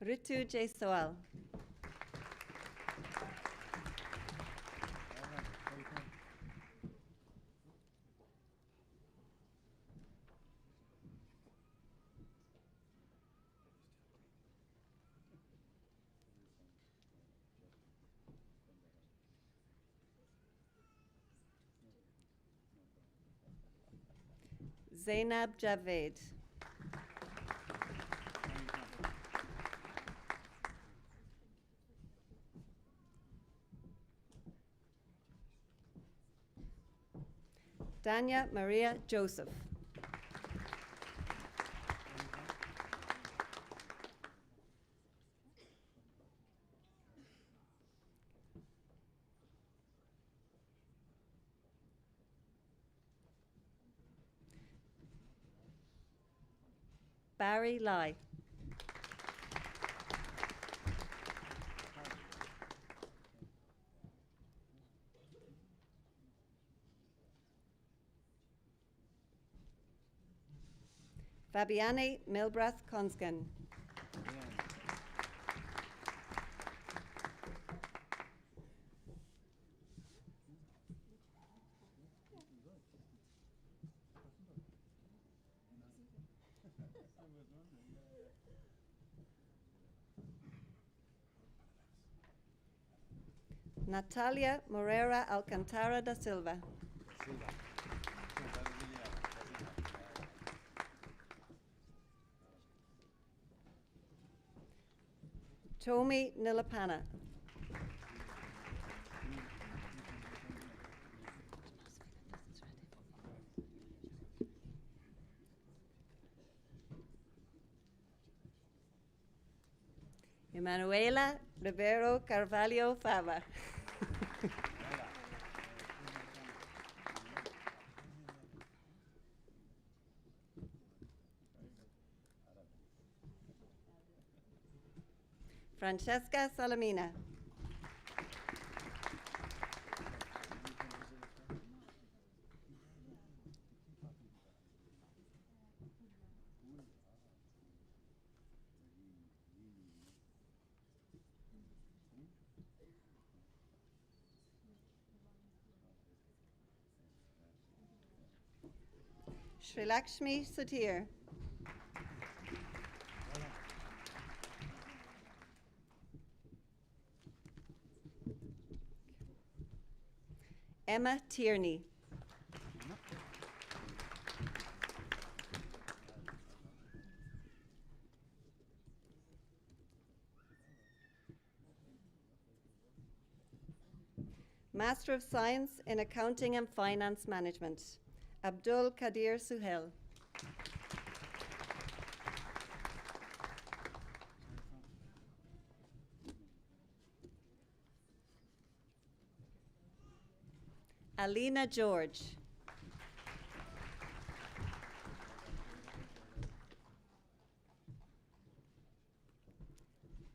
Ritu J. Soal. Zainab Javed. Dania Maria Joseph. Barry Lai. Fabiane Milbrath Konsgen. Natalia Moreira Alcantara da Silva. Tomi Nilapana. Emanuela Rivero Carvalho Fava. Francesca Salamina. Srilakshmi Satir. Emma Tierney. Master of Science in Accounting and Finance Management, Abdul Kadir Suhail. Alina George.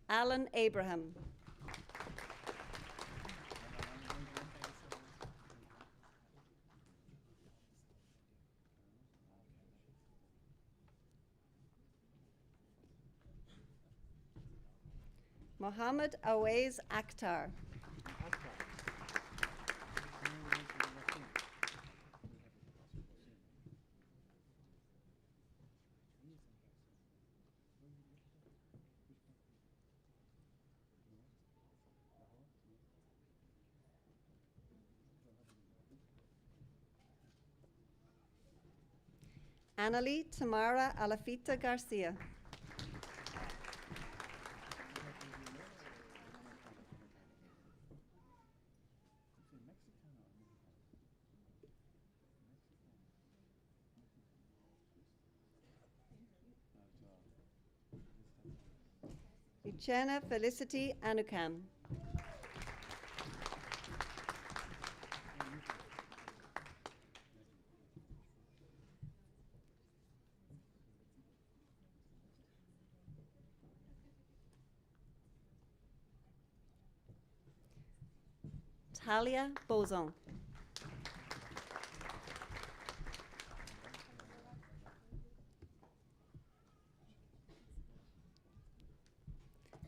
Alan Abraham. Mohammed Awais Akhtar. Annalie Tamara Alafita Garcia. Uchenna Felicity Anukam. Talia Bozon.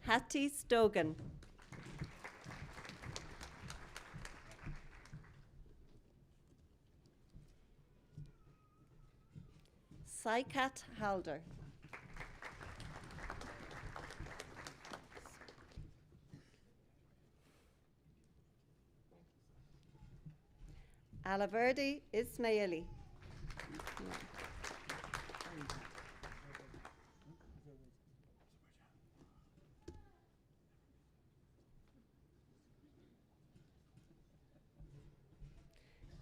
Hattie Stogan. Saikat Halder. Alaverdi Ismaili.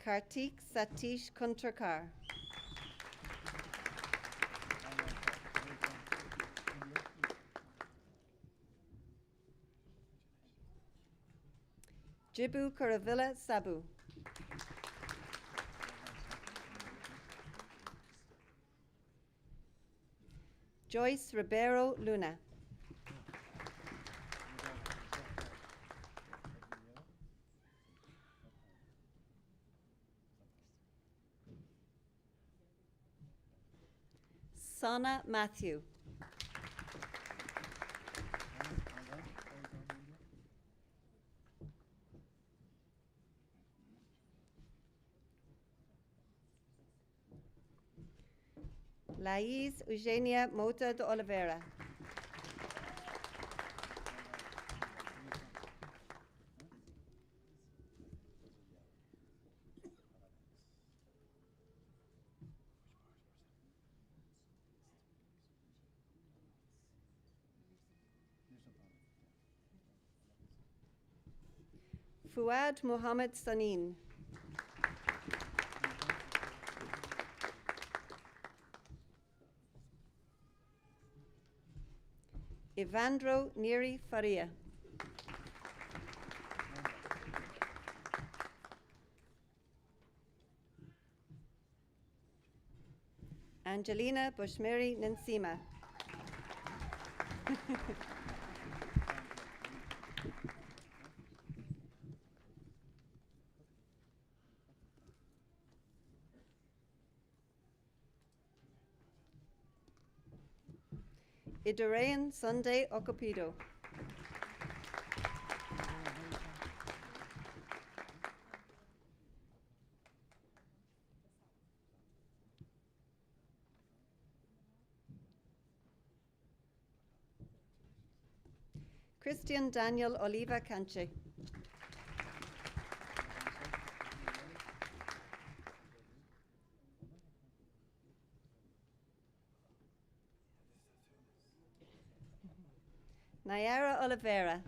Kartik Satish Kuntarkar. Jibu Karavilla Sabu. Joyce Ribeiro Luna. Sana Matthew. Laís Eugenia Mota de Oliveira. Fuad Mohammed Sanin. Evandro Neri Faria. Angelina Bushmiri Ninsima. Idorayan Sunday Okopido. Christian Daniel Oliva Canche. Nayara Oliveira.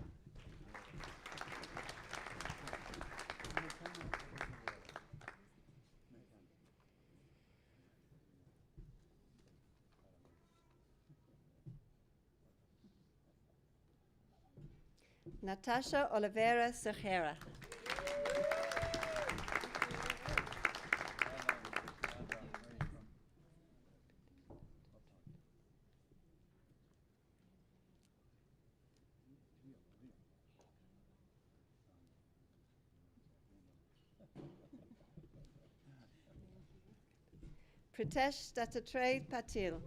Natasha Oliveira Sejera. Pritesh Dattatray Patil.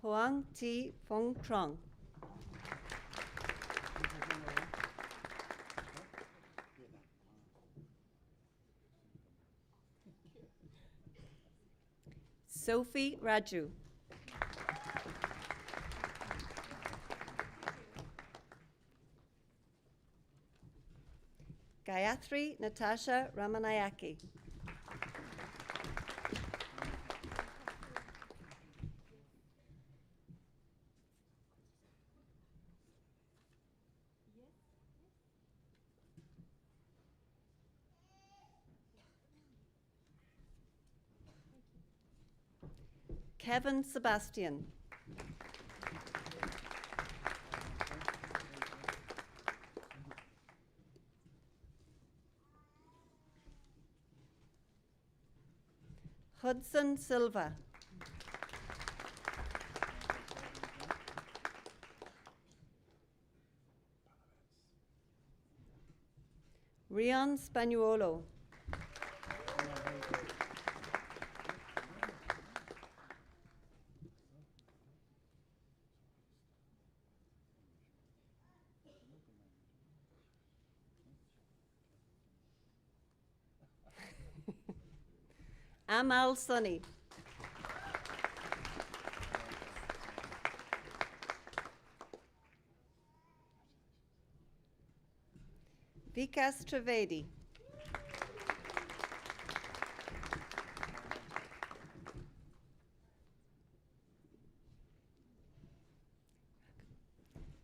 Huang T. Fong Trong. Sophie Raju. Gayatri Natasha Ramanayaki. Kevin Sebastian. Hudson Silva. Rian Spagnuolo. Amal Sunny. Vikas Trivedi.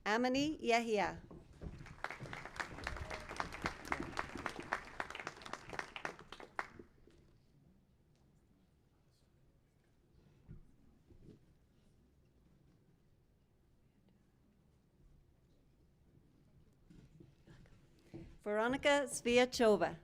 Amani Yahya. Veronica Sviachova.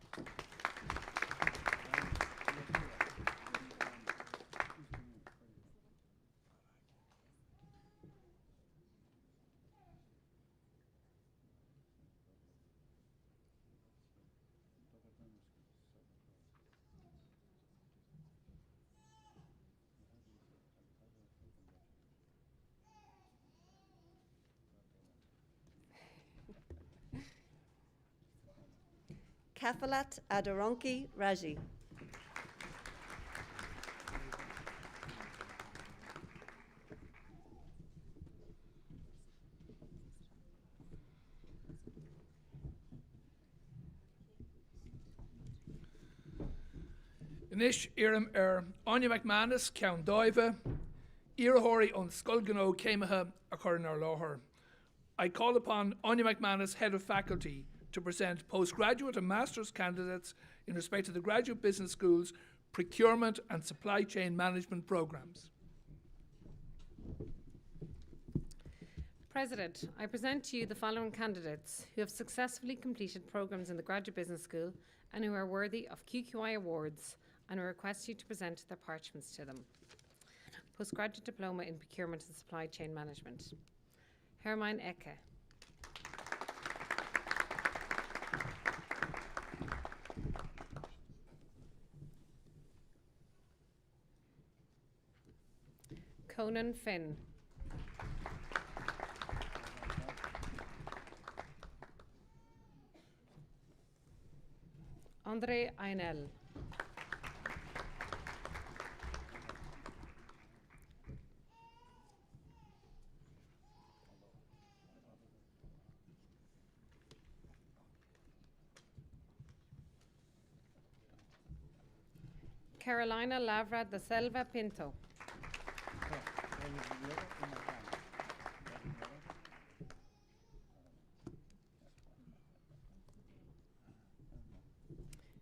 Kafalat Adoronki Raji. Inish Iram Anya McManus, Count Diva, Irahori on Skulgano Kemaha Akarnar Lohar. I call upon Anya McManus, Head of Faculty, to present postgraduate and master's candidates in respect to the Graduate Business School's Procurement and Supply Chain Management programs. President, I present to you the following candidates who have successfully completed programs in the Graduate Business School and who are worthy of QQI awards, and I request you to present their parchments to them. Postgraduate Diploma in Procurement and Supply Chain Management. Hermine Ecke. Conan Finn. Andre Ainel. Carolina Lavra da Selva Pinto.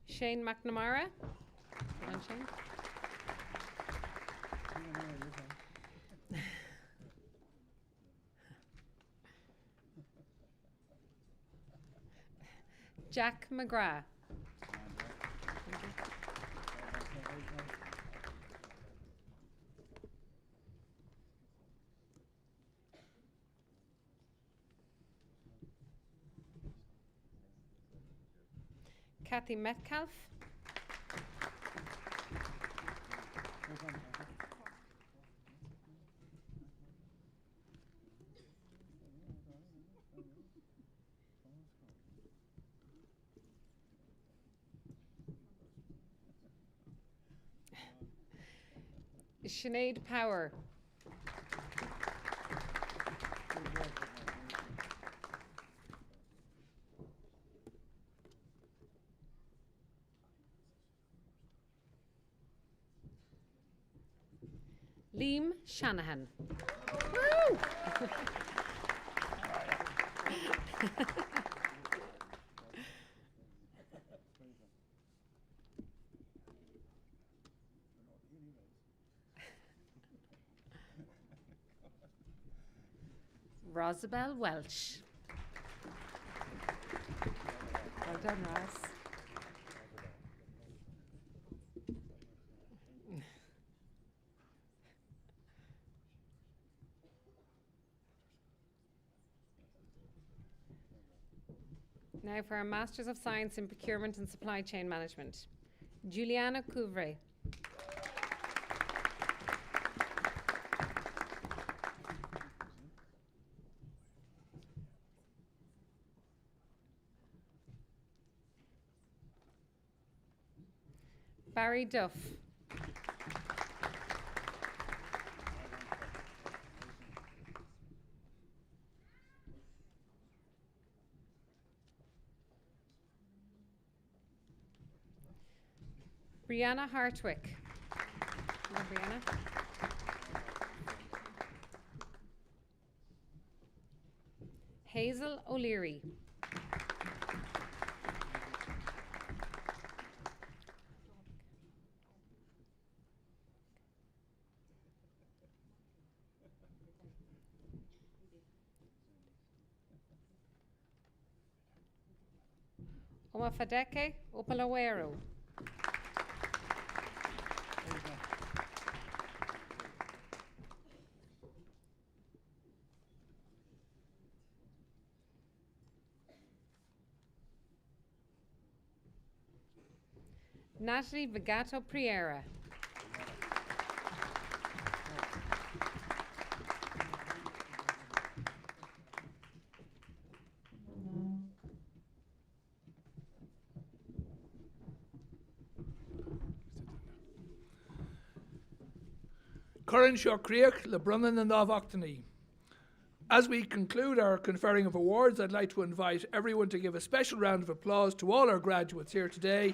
Shane McNamara. Come on, Shane. Jack McGrath. Kathy Metcalf. Sinead Power. Liam Shanahan. Woo! Rosabelle Welch. Well done, Ross. Now for our Masters of Science in Procurement and Supply Chain Management. Juliana Couvray. Barry Duff. Brianna Hartwick. Hello, Brianna. Hazel O'Leary. Omafadeke Opalawero. Natalie Vigato Priera. Curran Seo Creach le Brunnan and Octany. As we conclude our conferring of awards, I'd like to invite everyone to give a special round of applause to all our graduates here today.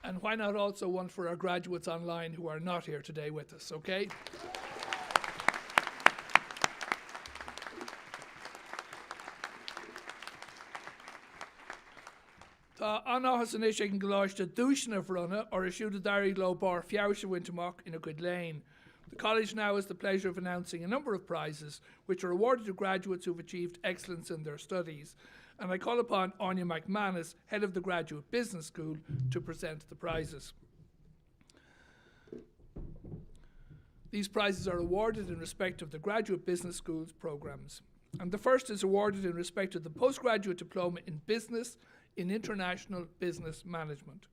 And why not also one for our graduates online who are not here today with us, okay? Tá anáchas an is ag an gláiste dúisina bhrunna or a siúd a darí lo bar fiabhse wintermach in a good lane. The college now has the pleasure of announcing a number of prizes which are awarded to graduates who have achieved excellence in their studies. And I call upon Anya McManus, head of the Graduate Business School, to present the prizes. These prizes are awarded in respect of the Graduate Business School's programmes. And the first is awarded in respect of the Postgraduate Diploma in Business in International Business Management.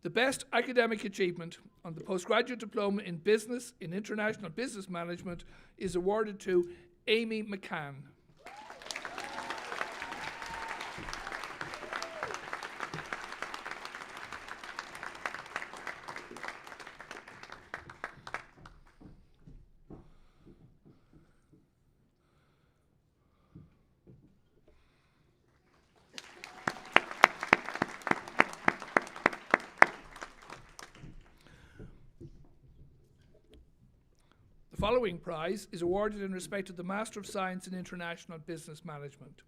The best academic achievement on the Postgraduate Diploma in Business in International Business Management is awarded to Amy McCann. The following prize is awarded in respect of the Master of Science in International Business Management.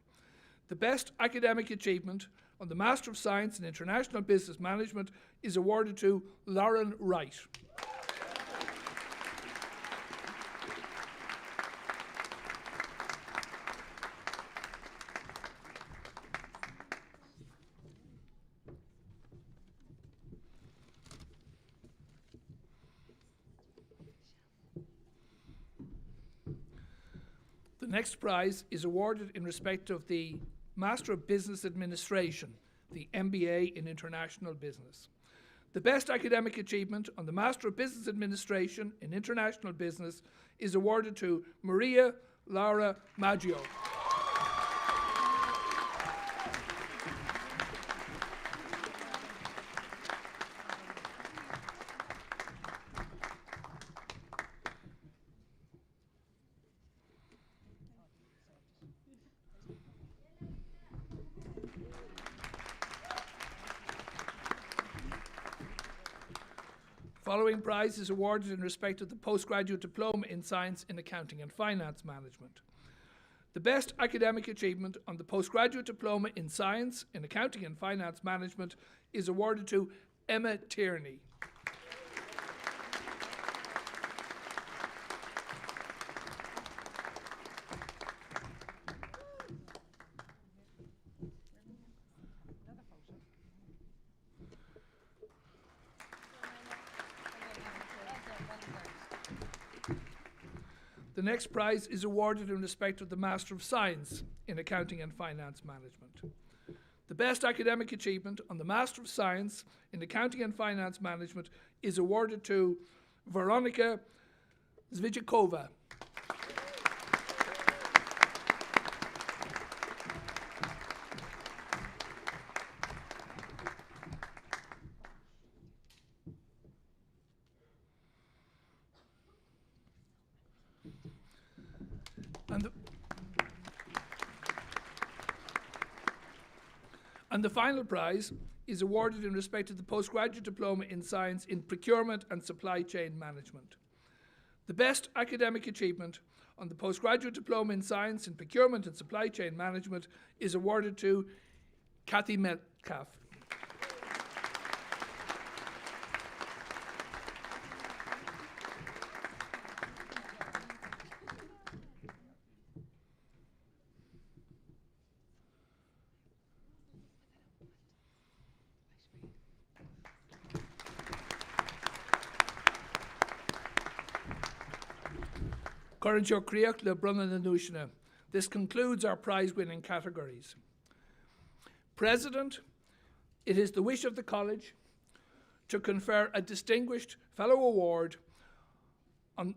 The best academic achievement on the Master of Science in International Business Management is awarded to Lauren Wright. The next prize is awarded in respect of the Master of Business Administration, the MBA in International Business. The best academic achievement on the Master of Business Administration in International Business is awarded to Maria Laura Maggio. Following prize is awarded in respect of the Postgraduate Diploma in Science in Accounting and Finance Management. The best academic achievement on the Postgraduate Diploma in Science in Accounting and Finance Management is awarded to Emma Tierney. The next prize is awarded in respect of the Master of Science in Accounting and Finance Management. The best academic achievement on the Master of Science in Accounting and Finance Management is awarded to Veronika Zvijakova. And the final prize is awarded in respect of the Postgraduate Diploma in Science in Procurement and Supply Chain Management. The best academic achievement on the Postgraduate Diploma in Science in Procurement and Supply Chain Management is awarded to Kathy Metcalf. Corinne Creach le Brunna na Nuishna. This concludes our prize-winning categories. President, it is the wish of the College to confer a Distinguished Fellow Award on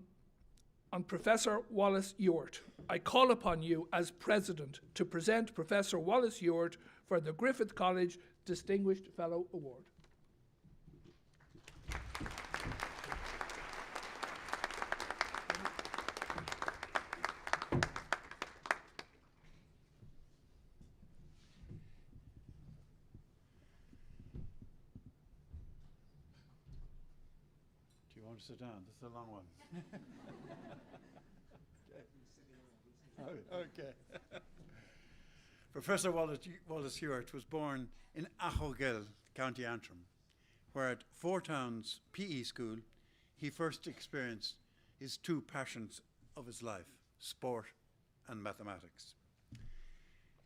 Professor Wallace Ewart. I call upon you as President to present Professor Wallace Ewart for the Griffith College Distinguished Fellow Award. Do you want to sit down? This is a long one. Okay. Professor Wallace Ewart was born in Achogel, County Antrim, where at Four Towns PE School he first experienced his two passions of his life, sport and mathematics.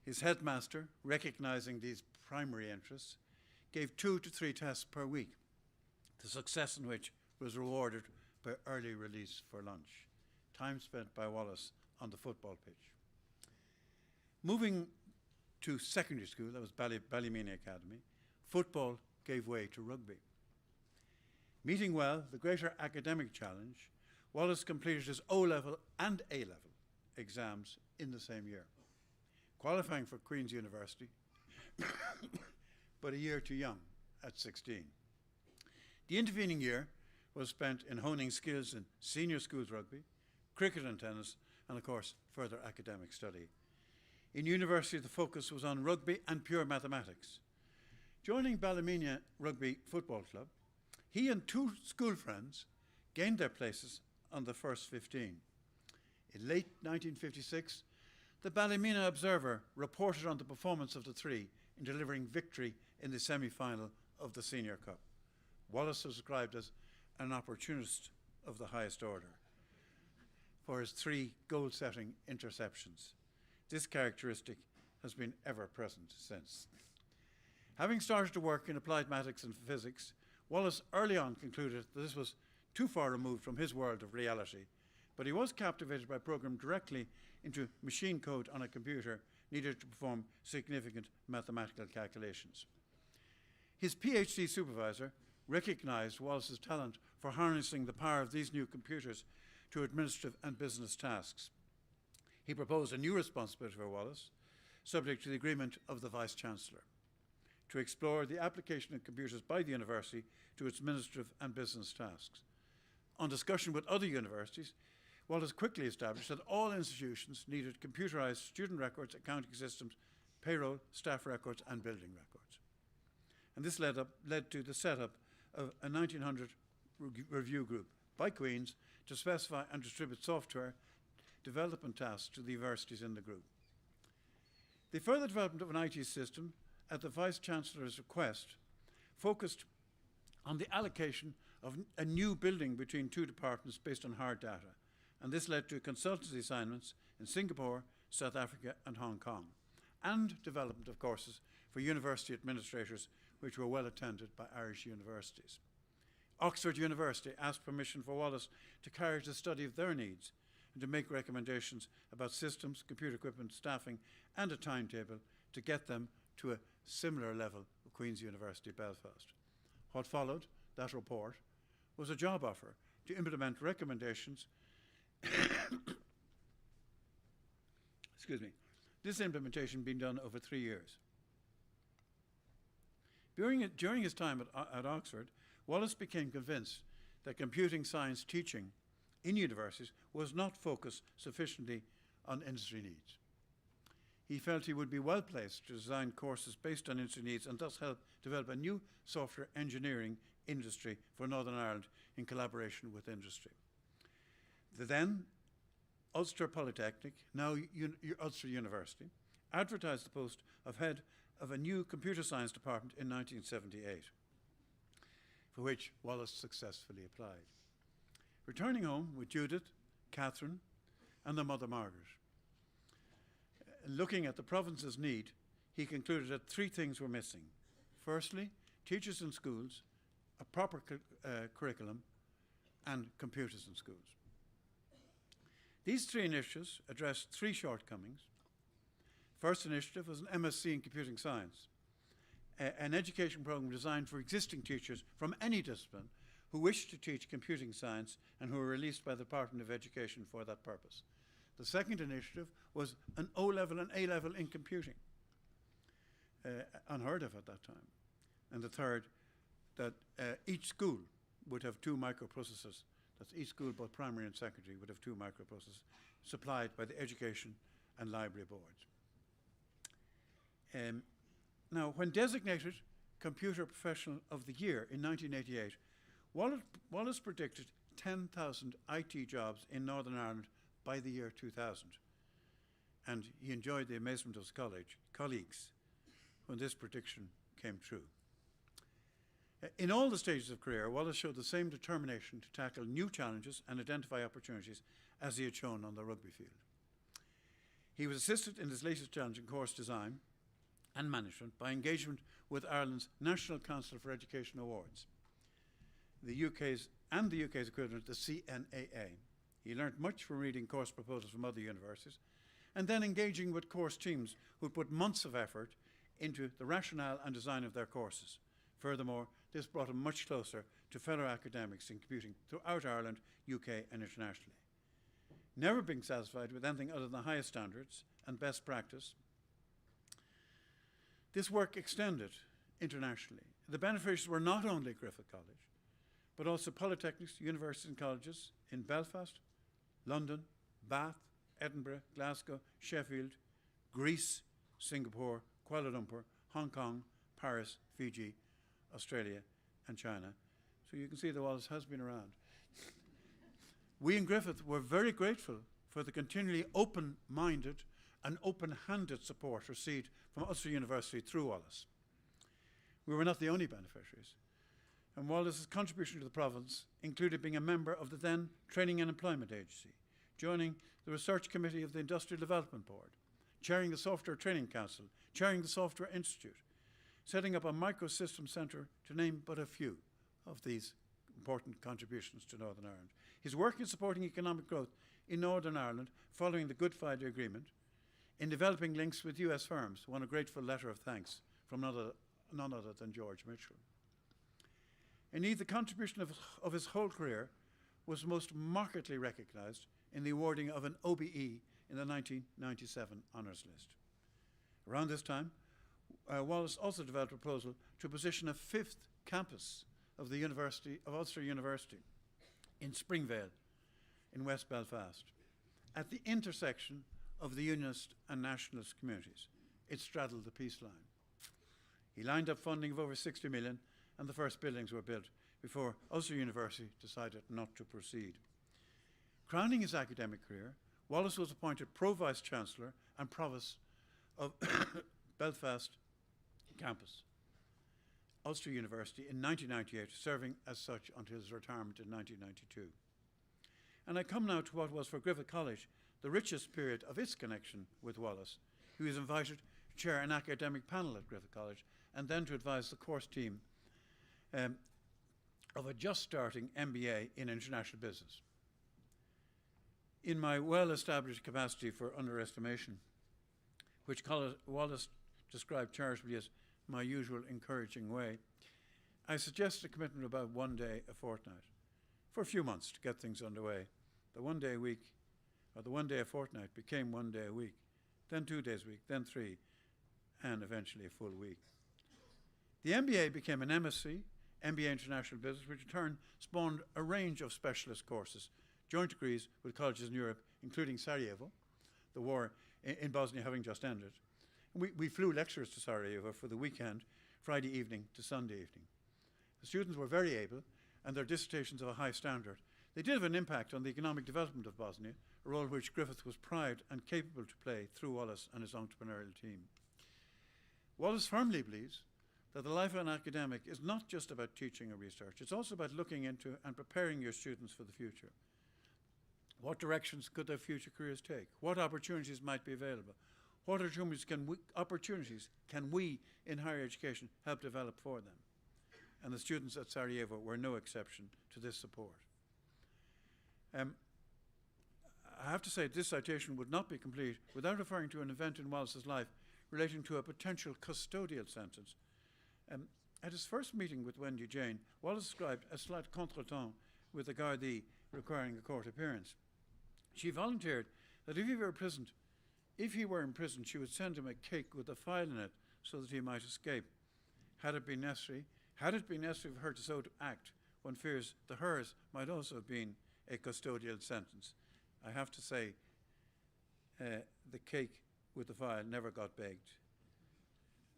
His headmaster, recognizing these primary interests, gave 2 to 3 tests per week, the success in which was rewarded by early release for lunch, time spent by Wallace on the football pitch. Moving to secondary school, that was Ballymena Academy, football gave way to rugby. Meeting well the greater academic challenge, Wallace completed his O-level and A-level exams in the same year, qualifying for Queen's University, but a year too young at 16. The intervening year was spent in honing skills in senior schools rugby, cricket and tennis, and of course further academic study. In university the focus was on rugby and pure mathematics. Joining Ballymena Rugby Football Club, he and 2 school friends gained their places on the first 15. In late 1956, the Ballymena Observer reported on the performance of the 3 in delivering victory in the semi-final of the Senior Cup. Wallace was described as an opportunist of the highest order for his 3 goal-setting interceptions. This characteristic has been ever present since. Having started to work in applied mathematics and physics, Wallace early on concluded that this was too far removed from his world of reality, but he was captivated by programming directly into machine code on a computer needed to perform significant mathematical calculations. His PhD supervisor recognized Wallace's talent for harnessing the power of these new computers to administrative and business tasks. He proposed a new responsibility for Wallace, subject to the agreement of the Vice-Chancellor, to explore the application of computers by the university to its administrative and business tasks. On discussion with other universities, Wallace quickly established that all institutions needed computerized student records, accounting systems, payroll, staff records, and building records. And this led to the setup of a 1900 review group by Queen's to specify and distribute software development tasks to the universities in the group. The further development of an IT system, at the Vice-Chancellor's request, focused on the allocation of a new building between 2 departments based on hard data, and this led to consultancy assignments in Singapore, South Africa, and Hong Kong, and development of courses for university administrators, which were well attended by Irish universities. Oxford University asked permission for Wallace to carry out a study of their needs and to make recommendations about systems, computer equipment, staffing, and a timetable to get them to a similar level of Queen's University Belfast. What followed that report was a job offer to implement recommendations. Excuse me. This implementation being done over 3 years. During his time at Oxford, Wallace became convinced that computing science teaching in universities was not focused sufficiently on industry needs. He felt he would be well placed to design courses based on industry needs and thus help develop a new software engineering industry for Northern Ireland in collaboration with industry. The then Ulster Polytechnic, now Ulster University, advertised the post of head of a new computer science department in 1978, for which Wallace successfully applied. Returning home with Judith, Catherine, and their mother Margaret, looking at the province's need, he concluded that three things were missing. Firstly, teachers in schools, a proper curriculum, and computers in schools. These three initiatives addressed three shortcomings. First initiative was an MSc in computing science, an education program designed for existing teachers from any discipline who wished to teach computing science and who were released by the Department of Education for that purpose. The second initiative was an O-level and A-level in computing, unheard of at that time. And the third, that each school would have two microprocessors. That's each school, both primary and secondary, would have two microprocessors supplied by the Education and Library Boards. Now, when designated Computer Professional of the Year in 1988, Wallace predicted 10,000 IT jobs in Northern Ireland by the year 2000. And he enjoyed the amazement of his colleagues when this prediction came true. In all the stages of career, Wallace showed the same determination to tackle new challenges and identify opportunities as he had shown on the rugby field. He was assisted in his latest challenge in course design and management by engagement with Ireland's National Council for Education Awards, the UK's equivalent, the CNAA. He learnt much from reading course proposals from other universities and then engaging with course teams who put months of effort into the rationale and design of their courses. Furthermore, this brought him much closer to fellow academics in computing throughout Ireland, UK and internationally. Never being satisfied with anything other than the highest standards and best practice, this work extended internationally. The beneficiaries were not only Griffith College, but also polytechnics, universities and colleges in Belfast, London, Bath, Edinburgh, Glasgow, Sheffield, Greece, Singapore, Kuala Lumpur, Hong Kong, Paris, Fiji, Australia and China. So you can see that Wallace has been around. We in Griffith were very grateful for the continually open-minded and open-handed support received from Ulster University through Wallace. We were not the only beneficiaries, and Wallace's contribution to the province included being a member of the then Training and Employment Agency, joining the Research Committee of the Industrial Development Board, chairing the Software Training Council, chairing the Software Institute, setting up a microsystem centre, to name but a few of these important contributions to Northern Ireland. His work in supporting economic growth in Northern Ireland following the Good Friday Agreement, in developing links with US firms, won a grateful letter of thanks from none other than George Mitchell. Indeed, the contribution of his whole career was most markedly recognised in the awarding of an OBE in the 1997 honours list. Around this time, Wallace also developed a proposal to position a fifth campus of the Ulster University in Springvale in West Belfast, at the intersection of the Unionist and Nationalist communities. It straddled the peace line. He lined up funding of over 60 million and the first buildings were built before Ulster University decided not to proceed. Crowning his academic career, Wallace was appointed Pro-Vice Chancellor and Provost of Belfast campus, Ulster University, in 1998, serving as such until his retirement in 1992. And I come now to what was for Griffith College the richest period of its connection with Wallace, who was invited to chair an academic panel at Griffith College and then to advise the course team of a just starting MBA in international business. In my well-established capacity for underestimation, which Wallace described charitably as my usual encouraging way, I suggested a commitment of about 1 day a fortnight for a few months to get things underway. The 1 day a week, or the 1 day a fortnight, became 1 day a week, then 2 days a week, then 3, and eventually a full week. The MBA became an MSc, MBA International Business, which in turn spawned a range of specialist courses, joint degrees with colleges in Europe, including Sarajevo, the war in Bosnia having just ended. We flew lecturers to Sarajevo for the weekend, Friday evening to Sunday evening. The students were very able, and their dissertations of a high standard. They did have an impact on the economic development of Bosnia, a role which Griffith was proud and capable to play through Wallace and his entrepreneurial team. Wallace firmly believes that the life of an academic is not just about teaching or research, it's also about looking into and preparing your students for the future. What directions could their future careers take? What opportunities might be available? What opportunities can we in higher education help develop for them? And the students at Sarajevo were no exception to this support. I have to say this citation would not be complete without referring to an event in Wallace's life relating to a potential custodial sentence. At his first meeting with Wendy Jane, Wallace described a slight contretemps with the Gardaí requiring a court appearance. She volunteered that if he were imprisoned, she would send him a cake with a file in it so that he might escape. Had it been necessary for her to so to act, one fears that hers might also have been a custodial sentence. I have to say, the cake with the file never got begged.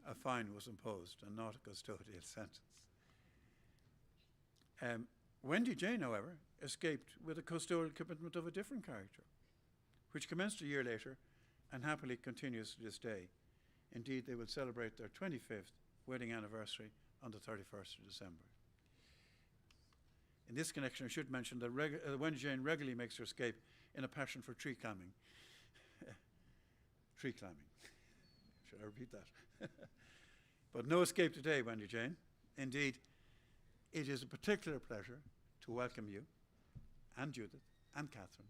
A fine was imposed and not a custodial sentence. Wendy Jane, however, escaped with a custodial commitment of a different character, which commenced a year later and happily continues to this day. Indeed, they will celebrate their 25th wedding anniversary on the 31st of December. In this connection, I should mention that Wendy Jane regularly makes her escape in a passion for tree climbing. Tree climbing. Should I repeat that? But no escape today, Wendy Jane. Indeed, it is a particular pleasure to welcome you and Judith and Catherine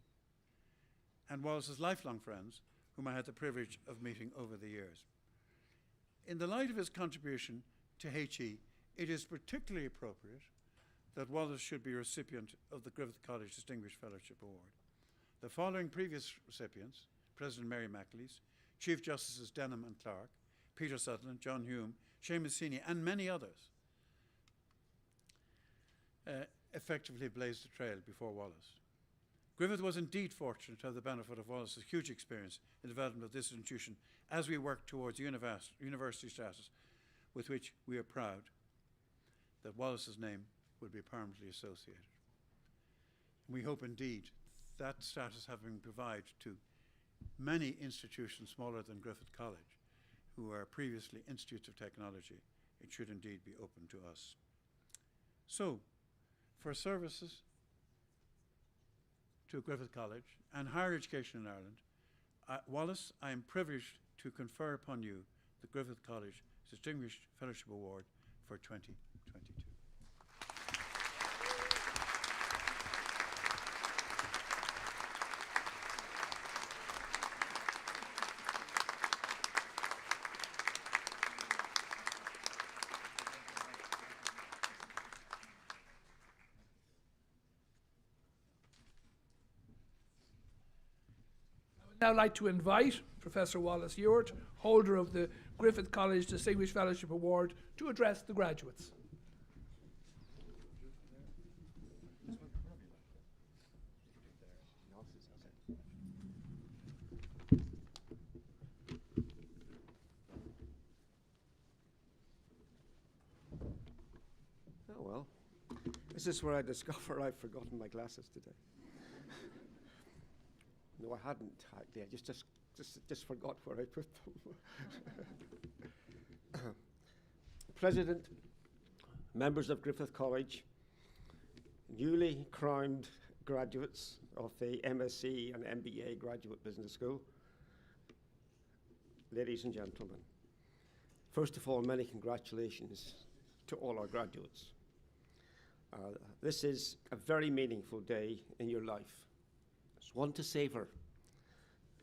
and Wallace's lifelong friends, whom I had the privilege of meeting over the years. In the light of his contribution to HE, it is particularly appropriate that Wallace should be a recipient of the Griffith College Distinguished Fellowship Award. The following previous recipients, President Mary McAleese, Chief Justices Denham and Clark, Peter Sutherland, John Hume, Seamus Heaney, and many others, effectively blazed the trail before Wallace. Griffith was indeed fortunate to have the benefit of Wallace's huge experience in the development of this institution as we work towards university status, with which we are proud that Wallace's name will be permanently associated. We hope indeed that status having been provided to many institutions smaller than Griffith College, who were previously institutes of technology, it should indeed be open to us. So, for services to Griffith College and higher education in Ireland, Wallace, I am privileged to confer upon you the Griffith College Distinguished Fellowship Award for 2022. I would now like to invite Professor Wallace Ewart, holder of the Griffith College Distinguished Fellowship Award, to address the graduates. Oh well, this is where I discover I've forgotten my glasses today. No, I hadn't actually. I just forgot where I put them. President, members of Griffith College, newly crowned graduates of the MSc and MBA Graduate Business School, ladies and gentlemen, first of all, many congratulations to all our graduates. This is a very meaningful day in your life. It's one to savor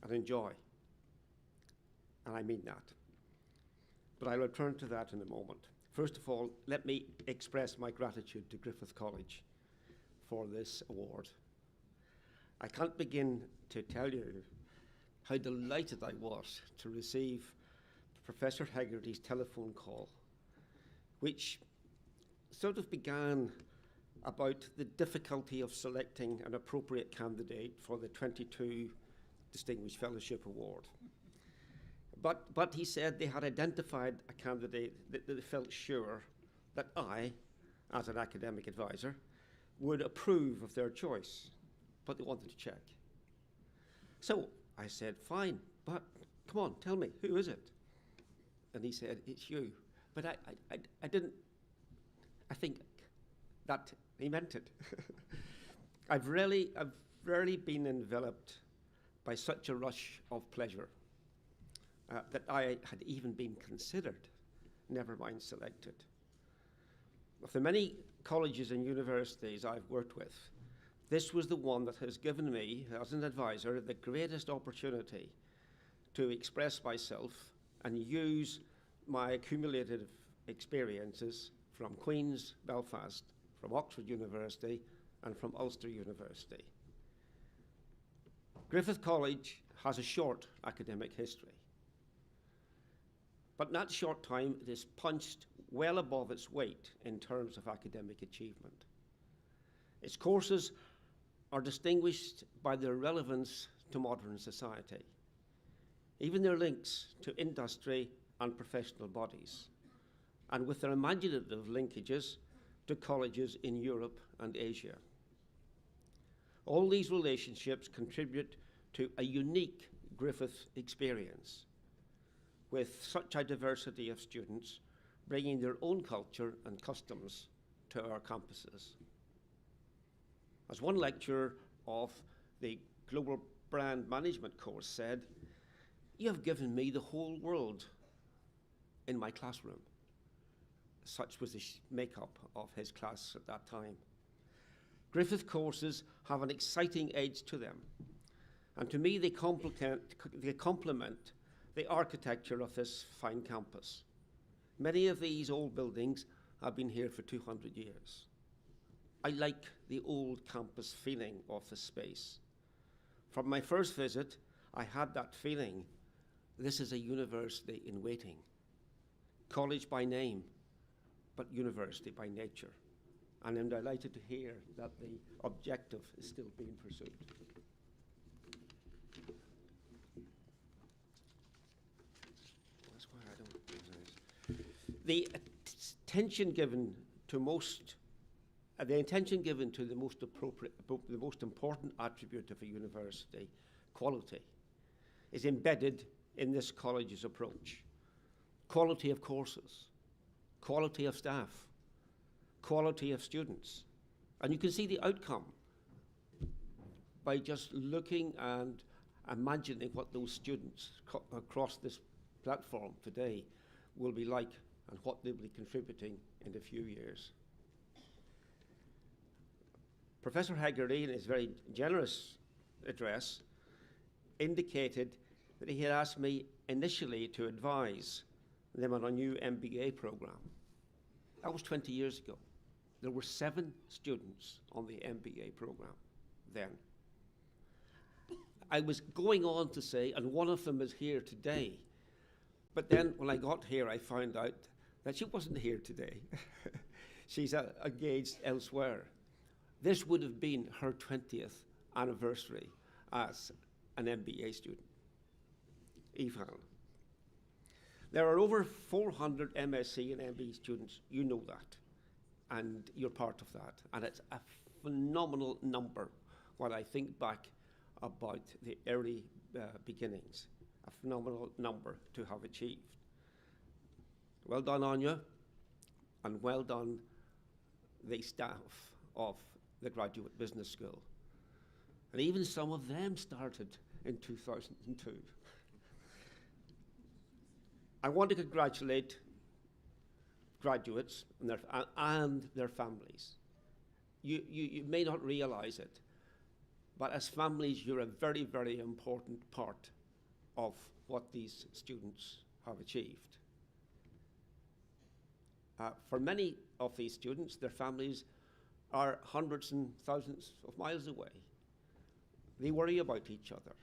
and enjoy, and I mean that. But I'll return to that in a moment. First of all, let me express my gratitude to Griffith College for this award. I can't begin to tell you how delighted I was to receive Professor Hegarty's telephone call, which sort of began about the difficulty of selecting an appropriate candidate for the 22 Distinguished Fellowship Award. But he said they had identified a candidate that they felt sure that I, as an academic advisor, would approve of their choice, but they wanted to check. So I said, fine, but come on, tell me, who is it? And he said, it's you. But I didn't, I think that he meant it. I've rarely been enveloped by such a rush of pleasure that I had even been considered, never mind selected. Of the many colleges and universities I've worked with, this was the one that has given me, as an advisor, the greatest opportunity to express myself and use my accumulated experiences from Queen's, Belfast, from Oxford University, and from Ulster University. Griffith College has a short academic history, but in that short time it is punched well above its weight in terms of academic achievement. Its courses are distinguished by their relevance to modern society, even their links to industry and professional bodies, and with their imaginative linkages to colleges in Europe and Asia. All these relationships contribute to a unique Griffith experience, with such a diversity of students bringing their own culture and customs to our campuses. As one lecturer of the Global Brand Management course said, "You have given me the whole world in my classroom." Such was the makeup of his class at that time. Griffith courses have an exciting edge to them, and to me they complement the architecture of this fine campus. Many of these old buildings have been here for 200 years. I like the old campus feeling of the space. From my first visit, I had that feeling. This is a university in waiting. College by name, but university by nature. And I'm delighted to hear that the objective is still being pursued. That's why I don't. The attention given to the most appropriate, the most important attribute of a university, quality, is embedded in this college's approach. Quality of courses, quality of staff, quality of students. And you can see the outcome by just looking and imagining what those students across this platform today will be like and what they'll be contributing in a few years. Professor Haggerty, in his very generous address, indicated that he had asked me initially to advise them on a new MBA program. That was 20 years ago. There were 7 students on the MBA program then. I was going on to say, and one of them is here today, but then when I got here, I found out that she wasn't here today. She's engaged elsewhere. This would have been her 20th anniversary as an MBA student. Evan. There are over 400 MSc and MBA students, you know that, and you're part of that. And it's a phenomenal number when I think back about the early beginnings, a phenomenal number to have achieved. Well done, Anya, and well done the staff of the Graduate Business School. And even some of them started in 2002. I want to congratulate graduates and their families. You may not realize it, but as families, you're a very, very important part of what these students have achieved. For many of these students, their families are hundreds and thousands of miles away. They worry about each other.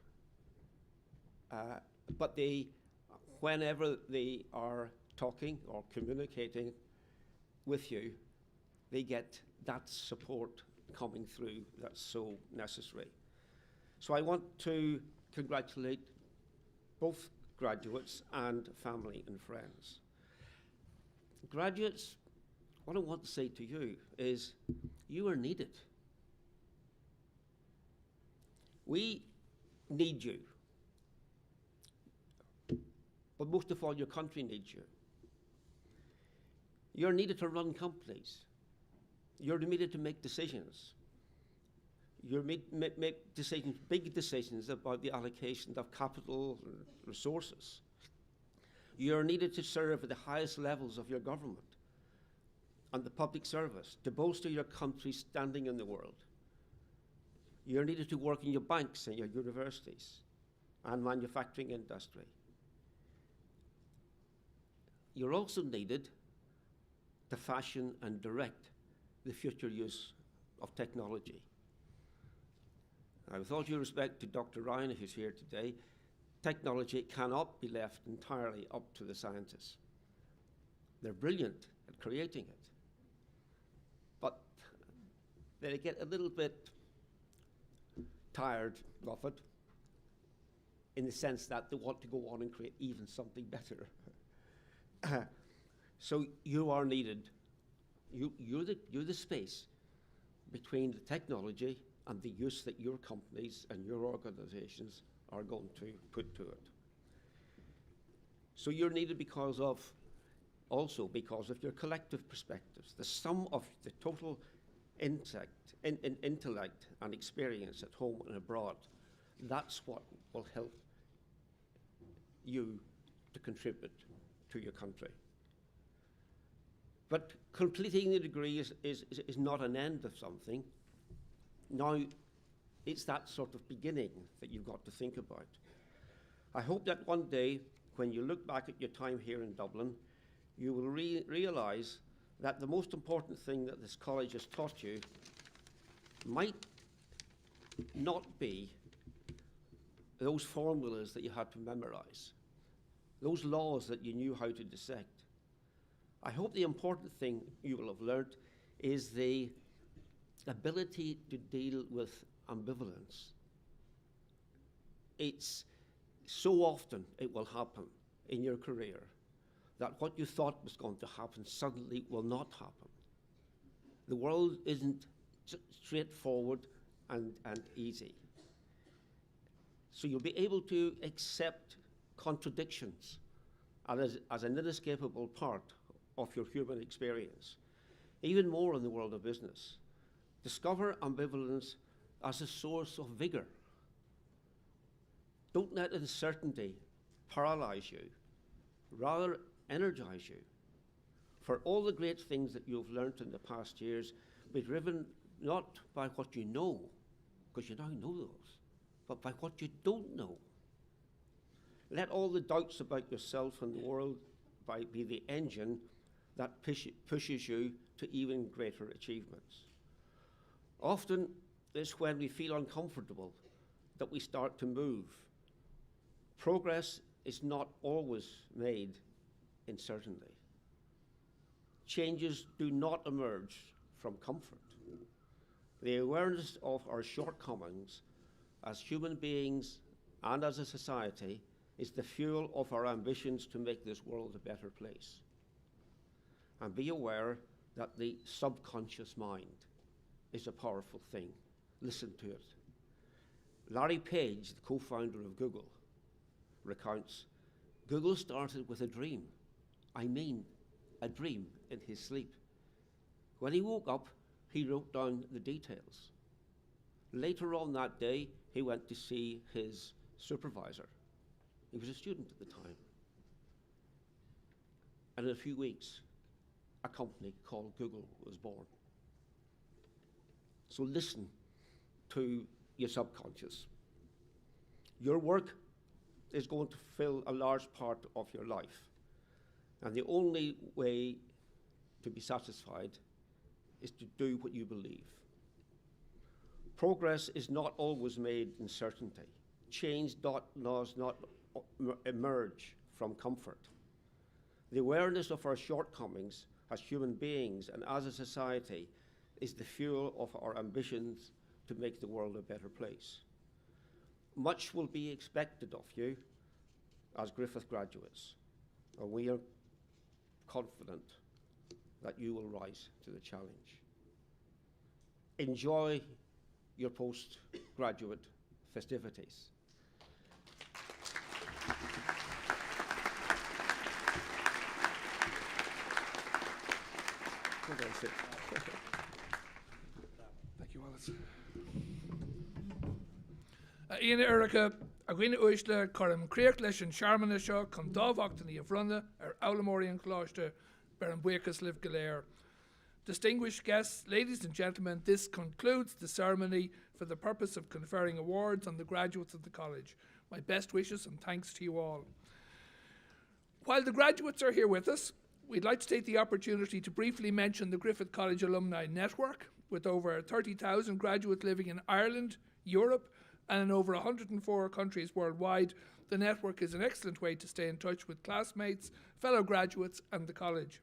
But whenever they are talking or communicating with you, they get that support coming through that's so necessary. So I want to congratulate both graduates and family and friends. Graduates, what I want to say to you is you are needed. We need you. But most of all, your country needs you. You're needed to run companies. You're needed to make decisions. You make decisions, big decisions about the allocation of capital and resources. You're needed to serve at the highest levels of your government and the public service to bolster your country's standing in the world. You're needed to work in your banks and your universities and manufacturing industry. You're also needed to fashion and direct the future use of technology. Now, with all due respect to Dr. Ryan, who's here today, technology cannot be left entirely up to the scientists. They're brilliant at creating it, but they get a little bit tired of it in the sense that they want to go on and create even something better. So you are needed. You're the space between the technology and the use that your companies and your organizations are going to put to it. So you're needed also because of your collective perspectives, the sum of the total intellect and experience at home and abroad. That's what will help you to contribute to your country. But completing the degree is not an end of something. Now, it's that sort of beginning that you've got to think about. I hope that one day, when you look back at your time here in Dublin, you will realise that the most important thing that this college has taught you might not be those formulas that you had to memorise, those laws that you knew how to dissect. I hope the important thing you will have learnt is the ability to deal with ambivalence. It's so often it will happen in your career that what you thought was going to happen suddenly will not happen. The world isn't straightforward and easy. So you'll be able to accept contradictions as an inescapable part of your human experience. Even more in the world of business. Discover ambivalence as a source of vigor. Don't let uncertainty paralyze you. Rather, energize you. For all the great things that you've learnt in the past years, be driven not by what you know, because you now know those, but by what you don't know. Let all the doubts about yourself and the world be the engine that pushes you to even greater achievements. Often, it's when we feel uncomfortable that we start to move. Progress is not always made in certainty. Changes do not emerge from comfort. The awareness of our shortcomings as human beings and as a society is the fuel of our ambitions to make this world a better place. And be aware that the subconscious mind is a powerful thing. Listen to it. Larry Page, the co-founder of Google, recounts, Google started with a dream. I mean, a dream in his sleep. When he woke up, he wrote down the details. Later on that day, he went to see his supervisor. He was a student at the time. And in a few weeks, a company called Google was born. So listen to your subconscious. Your work is going to fill a large part of your life. And the only way to be satisfied is to do what you believe. Progress is not always made in certainty. Change does not emerge from comfort. The awareness of our shortcomings as human beings and as a society is the fuel of our ambitions to make the world a better place. Much will be expected of you as Griffith graduates, and we are confident that you will rise to the challenge. Enjoy your postgraduate festivities. Well done, Sid. Thank you, Wallace. Ian Erica, Agwina Uishla, Coram Creek Lesh and Sharman Shaw, come Dovoctony of Runda, Aulamorian Closter, Baron Buicas Liv Galair. Distinguished guests, ladies and gentlemen, this concludes the ceremony for the purpose of conferring awards on the graduates of the college. My best wishes and thanks to you all. While the graduates are here with us, we'd like to take the opportunity to briefly mention the Griffith College Alumni Network. With over 30,000 graduates living in Ireland, Europe, and in over 104 countries worldwide, the network is an excellent way to stay in touch with classmates, fellow graduates, and the college.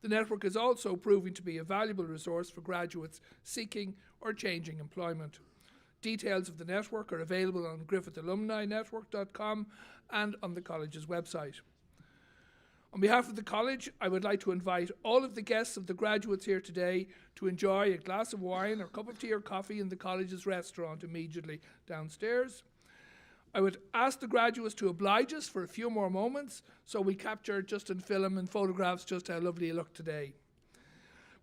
The network is also proving to be a valuable resource for graduates seeking or changing employment. Details of the network are available on griffithalumninetwork.com and on the college's website. On behalf of the college, I would like to invite all of the guests of the graduates here today to enjoy a glass of wine or cup of tea or coffee in the college's restaurant immediately downstairs. I would ask the graduates to oblige us for a few more moments so we capture just in film and photographs just how lovely you look today.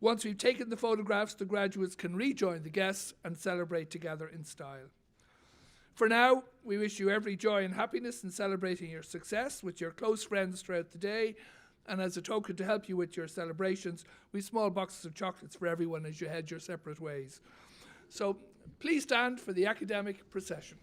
Once we've taken the photographs, the graduates can rejoin the guests and celebrate together in style. For now, we wish you every joy and happiness in celebrating your success with your close friends throughout the day. And as a token to help you with your celebrations, we have small boxes of chocolates for everyone as you head your separate ways. So please stand for the academic procession.